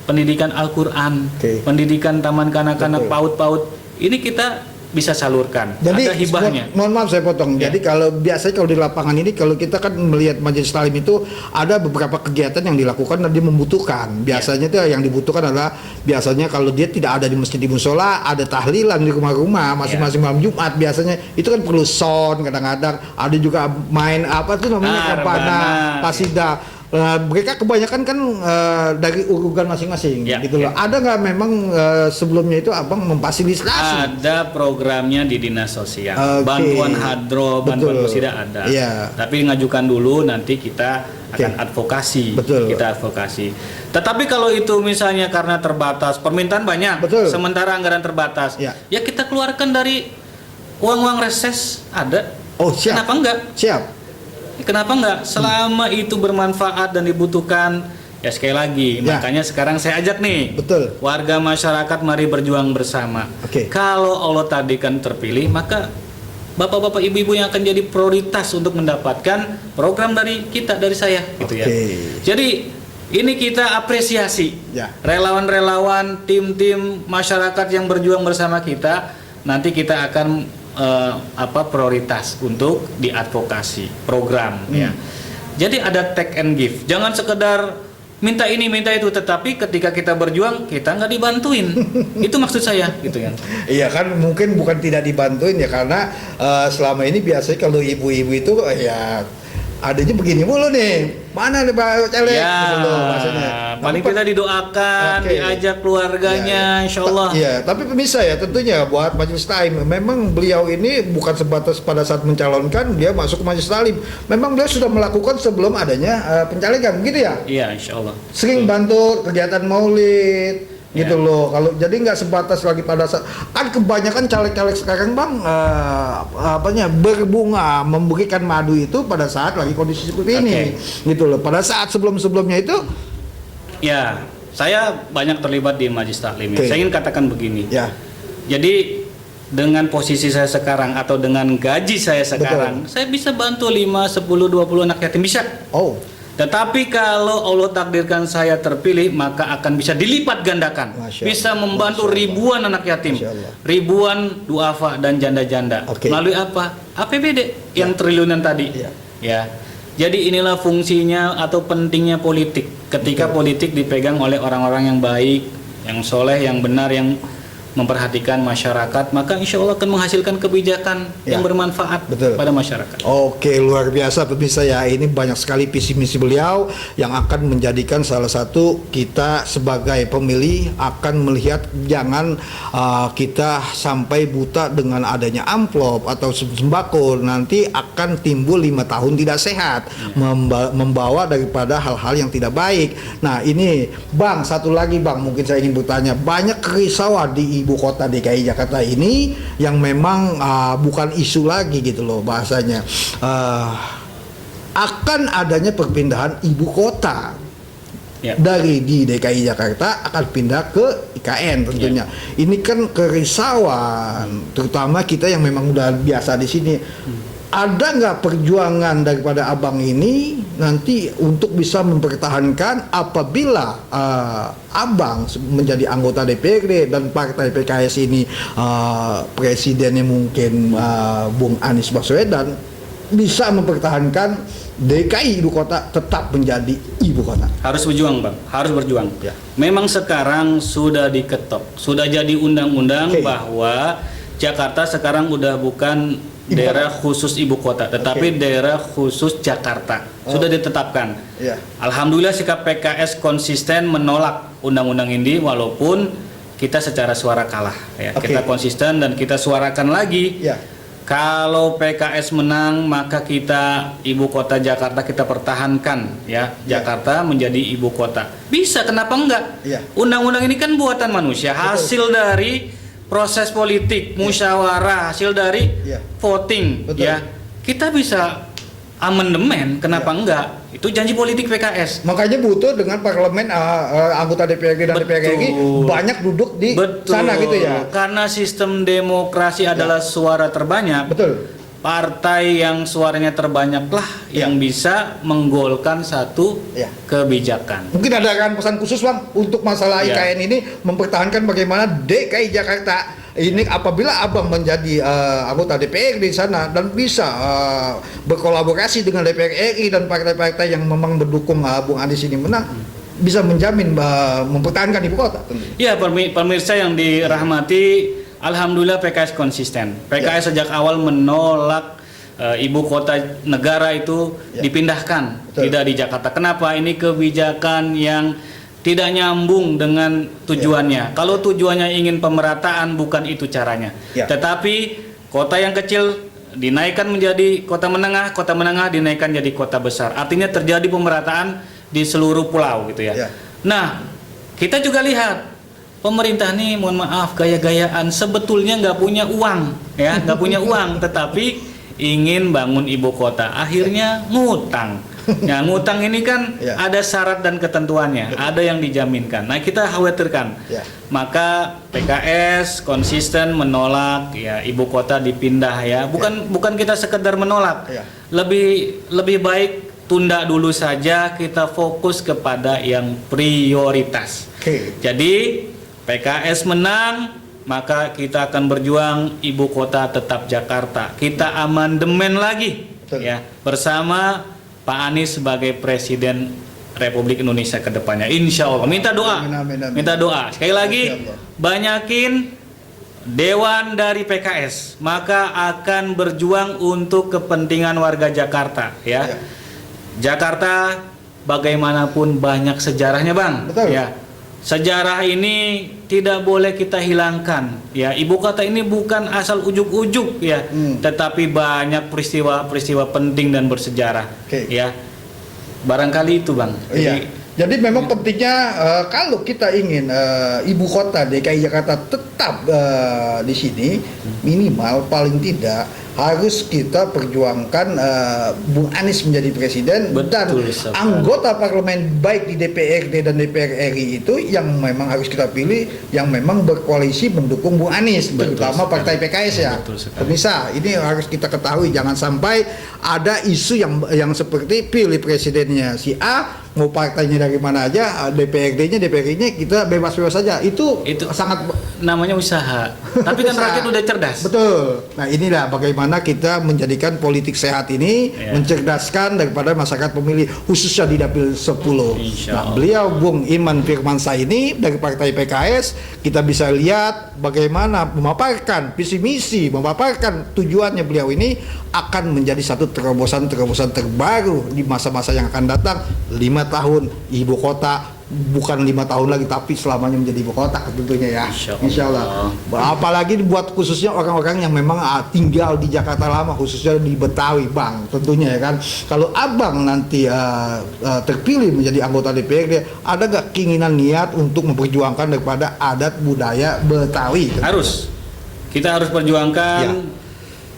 pendidikan Al-Quran, pendidikan taman kanak-kanak, PAUD-PAUD. Ini kita bisa salurkan. Jadi, ada hibahnya. Mohon maaf saya potong. Jadi kalau biasanya kalau di lapangan ini, kalau kita kan melihat majelis taklim itu ada beberapa kegiatan yang dilakukan dan dia membutuhkan. Biasanya itu yang dibutuhkan adalah biasanya kalau dia tidak ada di masjid, di musola, ada tahlilan di rumah-rumah masing-masing malam Jumat. Biasanya itu kan perlu sound, kadang-kadang ada juga main apa tuh namanya kampana, kasida. Mereka kebanyakan kan dari urugan masing-masing, gitu loh. Ada nggak memang sebelumnya itu abang memfasilitasi? Ada programnya di dinas sosial, bantuan hadro, bantuan musida ada. Tapi ngajukan dulu, nanti kita akan advokasi. Kita advokasi. Tetapi kalau itu misalnya karena terbatas, permintaan banyak, sementara anggaran terbatas, ya kita keluarkan dari uang-uang reses ada. Oh, siap. Kenapa enggak? Siap. Kenapa enggak? Selama itu bermanfaat dan dibutuhkan, ya sekali lagi. Makanya sekarang saya ajak nih, warga masyarakat mari berjuang bersama. Kalau Allah tadi kan terpilih, maka bapak-bapak ibu-ibu yang akan jadi prioritas untuk mendapatkan program dari kita, dari saya, gitu ya. Jadi ini kita apresiasi relawan-relawan, tim-tim masyarakat yang berjuang bersama kita. Nanti kita akan prioritas untuk diadvokasi program ya. Jadi ada take and give. Jangan sekedar minta ini minta itu, tetapi ketika kita berjuang kita nggak dibantuin. Itu maksud saya, gitu ya. Iya kan, mungkin bukan tidak dibantuin ya, karena selama ini biasanya kalau ibu-ibu itu ya adanya begini mulu nih, mana nih Pak Caleg, gitu loh maksudnya. Paling kita didoakan, diajak keluarganya, insya Allah. Iya, tapi pemirsa ya tentunya buat majelis taklim, memang beliau ini bukan sebatas pada saat mencalonkan dia masuk ke majelis taklim. Memang beliau sudah melakukan sebelum adanya pencalegan, gitu ya? Iya, insya Allah. Sering bantu kegiatan maulid, gitu loh. Kalau jadi nggak sebatas lagi pada saat, kan kebanyakan caleg-caleg sekarang bang berbunga, memberikan madu itu pada saat lagi kondisi seperti ini, gitu loh. Pada saat sebelum-sebelumnya itu, ya saya banyak terlibat di majelis taklim. Saya ingin katakan begini. Jadi dengan posisi saya sekarang atau dengan gaji saya sekarang, saya bisa bantu 5, 10, 20 anak yatim, bisa. Tetapi kalau Allah takdirkan saya terpilih, maka akan bisa dilipat gandakan. Bisa membantu ribuan anak yatim, ribuan duafa dan janda-janda. Melalui apa? APBD yang triliunan tadi. Ya. Jadi inilah fungsinya atau pentingnya politik. Ketika politik dipegang oleh orang-orang yang baik, yang soleh, yang benar, yang memperhatikan masyarakat, maka insya Allah akan menghasilkan kebijakan yang bermanfaat pada masyarakat. Oke, luar biasa pemirsa ya. Ini banyak sekali visi misi beliau yang akan menjadikan salah satu kita sebagai pemilih akan melihat jangan kita sampai buta dengan adanya amplop atau sembako, nanti akan timbul 5 tahun tidak sehat, membawa daripada hal-hal yang tidak baik. Nah ini Bang, satu lagi Bang, mungkin saya ingin bertanya, banyak kerisauan di ibu kota DKI Jakarta ini yang memang bukan isu lagi gitu loh bahasanya, akan adanya perpindahan ibu kota dari di DKI Jakarta akan pindah ke IKN tentunya. Ini kan kerisauan, terutama kita yang memang udah biasa di sini. Ada nggak perjuangan daripada abang ini nanti untuk bisa mempertahankan apabila abang menjadi anggota DPRD dan partai PKS ini presidennya mungkin Bung Anies Baswedan, bisa mempertahankan DKI ibu kota tetap menjadi ibu kota? Harus berjuang Bang, harus berjuang. Memang sekarang sudah diketok, sudah jadi undang-undang bahwa Jakarta sekarang udah bukan daerah khusus ibu kota, tetapi Oke. daerah khusus Jakarta sudah ditetapkan. Ya. Alhamdulillah sikap PKS konsisten menolak undang-undang ini walaupun kita secara suara kalah. Ya. Oke. Kita konsisten dan kita suarakan lagi. Ya. Kalau PKS menang maka kita ibu kota Jakarta kita pertahankan ya, Ya. Jakarta menjadi ibu kota. Bisa, kenapa enggak? Ya. Undang-undang ini kan buatan manusia, hasil dari proses politik, musyawarah, hasil dari Ya. voting Betul. ya. Kita bisa amandemen, kenapa Ya. enggak? Itu janji politik PKS. Makanya butuh dengan parlemen anggota DPRD dan DPR RI Betul. banyak duduk di sana gitu ya. Karena sistem demokrasi adalah suara terbanyak. Betul. Partai yang suaranya terbanyaklah Ya. yang bisa menggolkan satu Ya. kebijakan. Mungkin ada kan pesan khusus Bang untuk masalah Ya. IKN ini mempertahankan bagaimana DKI Jakarta ini apabila Abang menjadi anggota DPR di sana dan bisa berkolaborasi dengan DPR RI dan partai-partai yang memang mendukung Bung Anies ini menang, bisa menjamin mempertahankan ibu kota. Ya, pemirsa yang dirahmati, alhamdulillah PKS konsisten. PKS sejak awal menolak ibu kota negara itu Ya. dipindahkan, Betul. tidak di Jakarta. Kenapa? Ini kebijakan yang tidak nyambung dengan tujuannya. Kalau tujuannya ingin pemerataan, bukan itu caranya. Ya. Tetapi kota yang kecil dinaikkan menjadi kota menengah dinaikkan jadi kota besar. Artinya terjadi pemerataan di seluruh pulau gitu ya. Ya. Nah, kita juga lihat pemerintah nih, mohon maaf, gaya-gayaan, sebetulnya nggak punya uang, ya, nggak punya uang, tetapi ingin bangun ibu kota, akhirnya ngutang. Nah, ngutang ini kan Ya. ada syarat dan ketentuannya, ada yang dijaminkan. Nah, kita khawatirkan. Ya. Maka PKS konsisten menolak ya ibu kota dipindah ya. Bukan kita sekedar menolak. Ya. Lebih baik tunda dulu saja, kita fokus kepada yang prioritas. Oke. Jadi PKS menang, maka kita akan berjuang ibu kota tetap Jakarta. Kita amandemen lagi Betul. ya bersama Pak Anies sebagai Presiden Republik Indonesia ke depannya. Insya Allah. Minta doa. Amin, amin, amin. Minta doa. Sekali lagi, Insya Allah. banyakin dewan dari PKS, maka akan berjuang untuk kepentingan warga Jakarta ya. Ya. Jakarta bagaimanapun banyak sejarahnya, Bang. Betul. Ya. Sejarah ini tidak boleh kita hilangkan. Ya, ibu kota ini bukan asal ujuk-ujuk ya, tetapi banyak peristiwa-peristiwa penting dan bersejarah. Oke. Ya. Barangkali itu, Bang. Iya. Jadi memang pentingnya kalau kita ingin ibu kota DKI Jakarta tetap di sini, minimal paling tidak harus kita perjuangkan Bung Anies menjadi presiden. Betul, dan sekali. anggota parlemen baik di DPRD dan DPR RI itu yang memang harus kita pilih yang memang berkoalisi mendukung Bung Anies, Betul terutama sekali. partai PKS ya. Betul sekali. Pemirsa, ini harus kita ketahui, jangan sampai ada isu yang seperti pilih presidennya si A, mau partainya dari mana aja, DPRD-nya, DPR-nya kita bebas-bebas saja. Itu sangat namanya usaha. Tapi kan Usaha. rakyat udah cerdas. betul. Nah, inilah bagaimana kita menjadikan politik sehat ini Ya. mencerdaskan daripada masyarakat pemilih khususnya di Dapil 10. Insya Nah, Allah. beliau Bung Iman Firmansyah ini dari Partai PKS, kita bisa lihat bagaimana memaparkan visi misi, memaparkan tujuannya beliau ini akan menjadi satu terobosan-terobosan terbaru di masa-masa yang akan datang. 5 tahun ibu kota, bukan 5 tahun lagi tapi selamanya menjadi ibu kota tentunya ya. Insya Allah. Apalagi buat khususnya orang-orang yang memang tinggal di Jakarta lama, khususnya di Betawi, Bang, tentunya ya kan. Kalau Abang nanti terpilih menjadi anggota DPRD, ada gak keinginan niat untuk memperjuangkan daripada adat budaya Betawi? Harus. Kita harus perjuangkan Ya.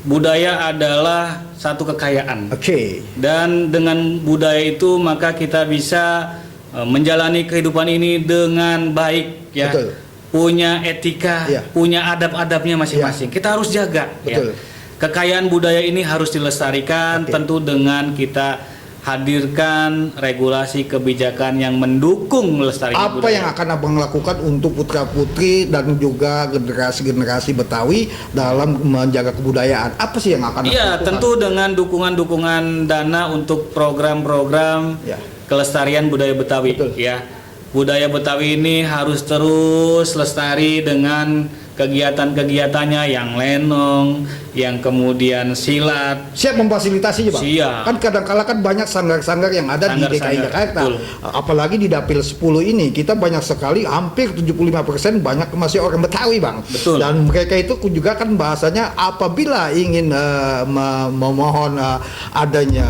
budaya adalah satu kekayaan. Oke. Dan dengan budaya itu maka kita bisa menjalani kehidupan ini dengan baik ya. Betul. Punya etika, Ya. punya adab-adabnya masing-masing. Kita harus jaga Betul. ya. Kekayaan budaya ini harus dilestarikan. Oke. Tentu dengan kita hadirkan regulasi kebijakan yang mendukung melestarikan Apa budaya. yang akan Abang lakukan untuk putra-putri dan juga generasi-generasi Betawi dalam menjaga kebudayaan? Apa sih yang akan Abang Iya, lakukan? tentu dengan dukungan-dukungan dana untuk program-program Ya. kelestarian budaya Betawi. Betul. Ya, budaya Betawi ini harus terus lestari dengan kegiatan-kegiatannya yang lenong, yang kemudian silat. Siap memfasilitasi, Bang. Siap. Kan kadang-kala kan banyak sanggar-sanggar yang ada di DKI Sanggar-sanggar, Jakarta. betul. Apalagi di Dapil 10 ini kita banyak sekali, hampir 75% banyak masih orang Betawi, Bang. Betul. Dan mereka itu juga kan bahasanya apabila ingin memohon adanya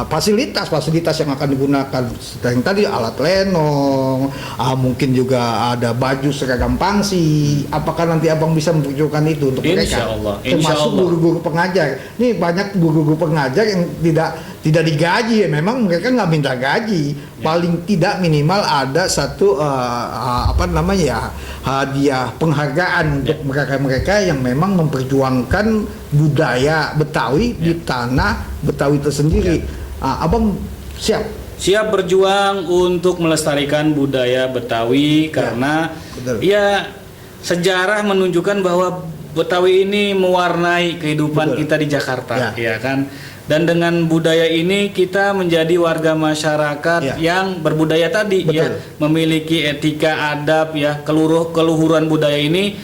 fasilitas yang akan digunakan yang tadi alat lenong, mungkin juga ada baju seragam pangsi. Apakah nanti Abang bisa memperjuangkan itu untuk mereka? Termasuk guru-guru pengajar. Nih banyak guru-guru pengajar yang tidak digaji ya. Memang mereka nggak minta gaji. Paling tidak minimal ada satu hadiah penghargaan untuk mereka-mereka yang memang memperjuangkan budaya Betawi di tanah Betawi tersendiri. Abang siap berjuang untuk melestarikan budaya Betawi karena sejarah menunjukkan bahwa Betawi ini mewarnai kehidupan kita di Jakarta, ya kan? Dan dengan budaya ini kita menjadi warga masyarakat yang berbudaya tadi, ya, memiliki etika, adab, ya, keluhuran budaya ini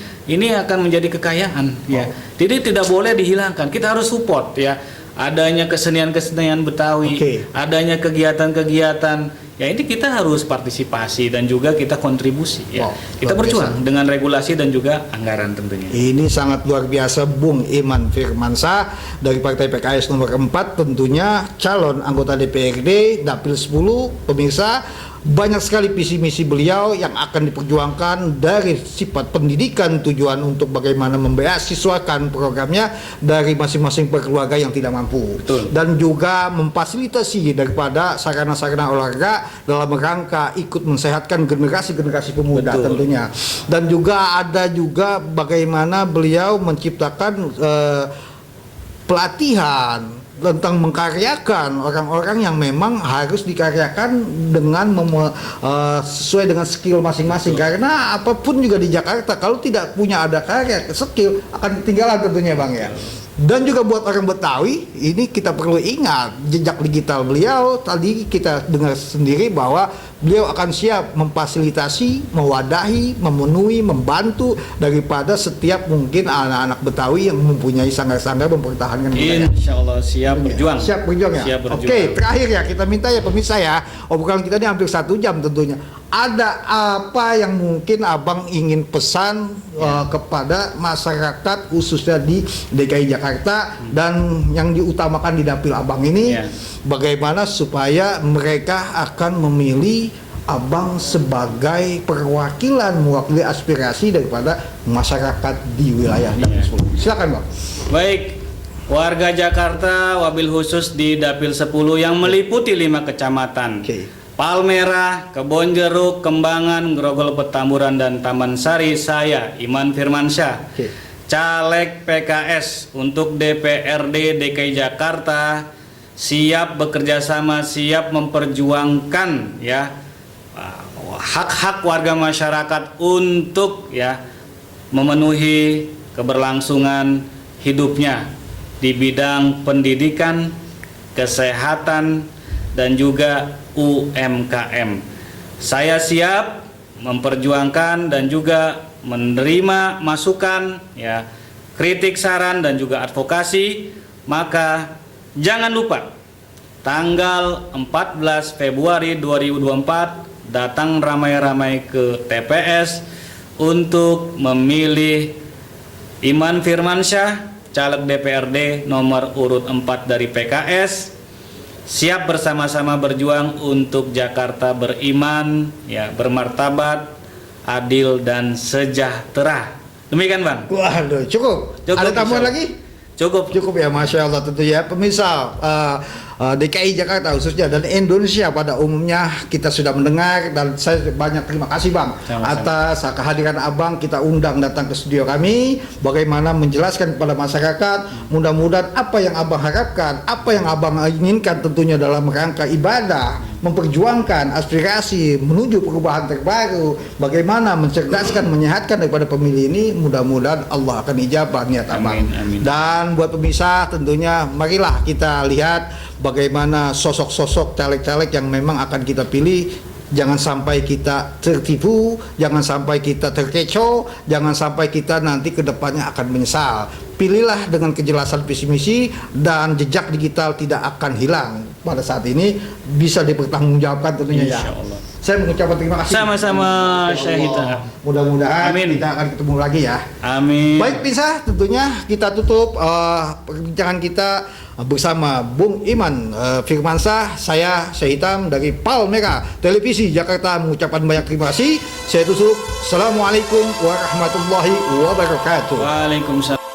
akan menjadi kekayaan, ya. Jadi tidak boleh dihilangkan. Kita harus support, ya. Adanya kesenian-kesenian Betawi, adanya kegiatan-kegiatan, ya ini kita harus partisipasi dan juga kita kontribusi, ya. Kita berjuang dengan regulasi dan juga anggaran tentunya. Ini sangat luar biasa, Bung Iman Firmansyah dari Partai PKS nomor 4, tentunya calon anggota DPRD Dapil 10. Pemirsa, banyak sekali visi misi beliau yang akan diperjuangkan dari sifat pendidikan, tujuan untuk bagaimana membeasiswakan programnya dari masing-masing keluarga yang tidak mampu. Betul. Dan juga memfasilitasi daripada sarana-sarana olahraga dalam rangka ikut mensehatkan generasi-generasi pemuda. Betul. Tentunya. Dan juga ada juga bagaimana beliau menciptakan pelatihan tentang mengkaryakan orang-orang yang memang harus dikaryakan dengan sesuai dengan skill masing-masing. Karena apapun juga di Jakarta kalau tidak punya ada karya skill akan ketinggalan tentunya, Bang, ya. Dan juga buat orang Betawi ini kita perlu ingat jejak digital beliau. Tadi kita dengar sendiri bahwa beliau akan siap memfasilitasi, mewadahi, memenuhi, membantu daripada setiap mungkin anak-anak Betawi yang mempunyai sanggar-sanggar mempertahankan budaya. Insya Allah siap berjuang. Siap berjuang, ya. Siap berjuang. Oke, terakhir ya kita minta ya pemirsa ya, obrolan kita ini hampir 1 jam tentunya. Ada apa yang mungkin Abang ingin pesan kepada masyarakat khususnya di DKI Jakarta dan yang diutamakan di dapil Abang ini, bagaimana supaya mereka akan memilih Abang sebagai perwakilan mewakili aspirasi daripada masyarakat di wilayah Dapil 10. Silakan, Bang. Baik, warga Jakarta wabil khusus di Dapil 10 yang meliputi 5 kecamatan. Palmerah, Kebonjeruk, Kembangan, Grogol Petamburan, dan Taman Sari. Saya Iman Firmansyah, caleg PKS untuk DPRD DKI Jakarta, siap bekerja sama, siap memperjuangkan, ya, hak-hak warga masyarakat untuk, ya, memenuhi keberlangsungan hidupnya di bidang pendidikan, kesehatan, dan juga UMKM. Saya siap memperjuangkan dan juga menerima masukan, ya, kritik, saran, dan juga advokasi. Maka jangan lupa tanggal 14 Februari 2024 datang ramai-ramai ke TPS untuk memilih Iman Firmansyah, caleg DPRD nomor urut 4 dari PKS. Siap bersama-sama berjuang untuk Jakarta beriman, ya, bermartabat, adil, dan sejahtera. Demikian, Bang. Waduh, cukup. Ada tambahan lagi? Cukup ya, Masya Allah tentu ya. Pemirsa DKI Jakarta khususnya dan Indonesia pada umumnya kita sudah mendengar, dan saya banyak terima kasih, Bang, atas kehadiran Abang. Kita undang datang ke studio kami bagaimana menjelaskan kepada masyarakat. Mudah-mudahan apa yang Abang harapkan, apa yang Abang inginkan tentunya dalam rangka ibadah, memperjuangkan aspirasi menuju perubahan terbaru, bagaimana mencerdaskan, menyehatkan daripada pemilih ini, mudah-mudahan Allah akan ijabah niat Abang. Amin. Dan buat pemirsa tentunya marilah kita lihat bagaimana sosok-sosok caleg-caleg yang memang akan kita pilih Jangan sampai kita tertipu, jangan sampai kita terkecoh, jangan sampai kita nanti ke depannya akan menyesal. Pilihlah dengan kejelasan visi misi dan jejak digital tidak akan hilang. Pada saat ini bisa dipertanggungjawabkan tentunya ya. Insya Allah. Saya mengucapkan terima kasih. Sama-sama, Ya Syekh Allah. Hita. Mudah-mudahan Amin. kita akan ketemu lagi ya. Amin. Baik Pinsa, tentunya kita tutup perbincangan kita bersama Bung Iman Firmansyah. Saya Hitam dari Palmera Televisi Jakarta mengucapkan banyak terima kasih. Saya tutup. Assalamualaikum warahmatullahi wabarakatuh. Waalaikumsalam.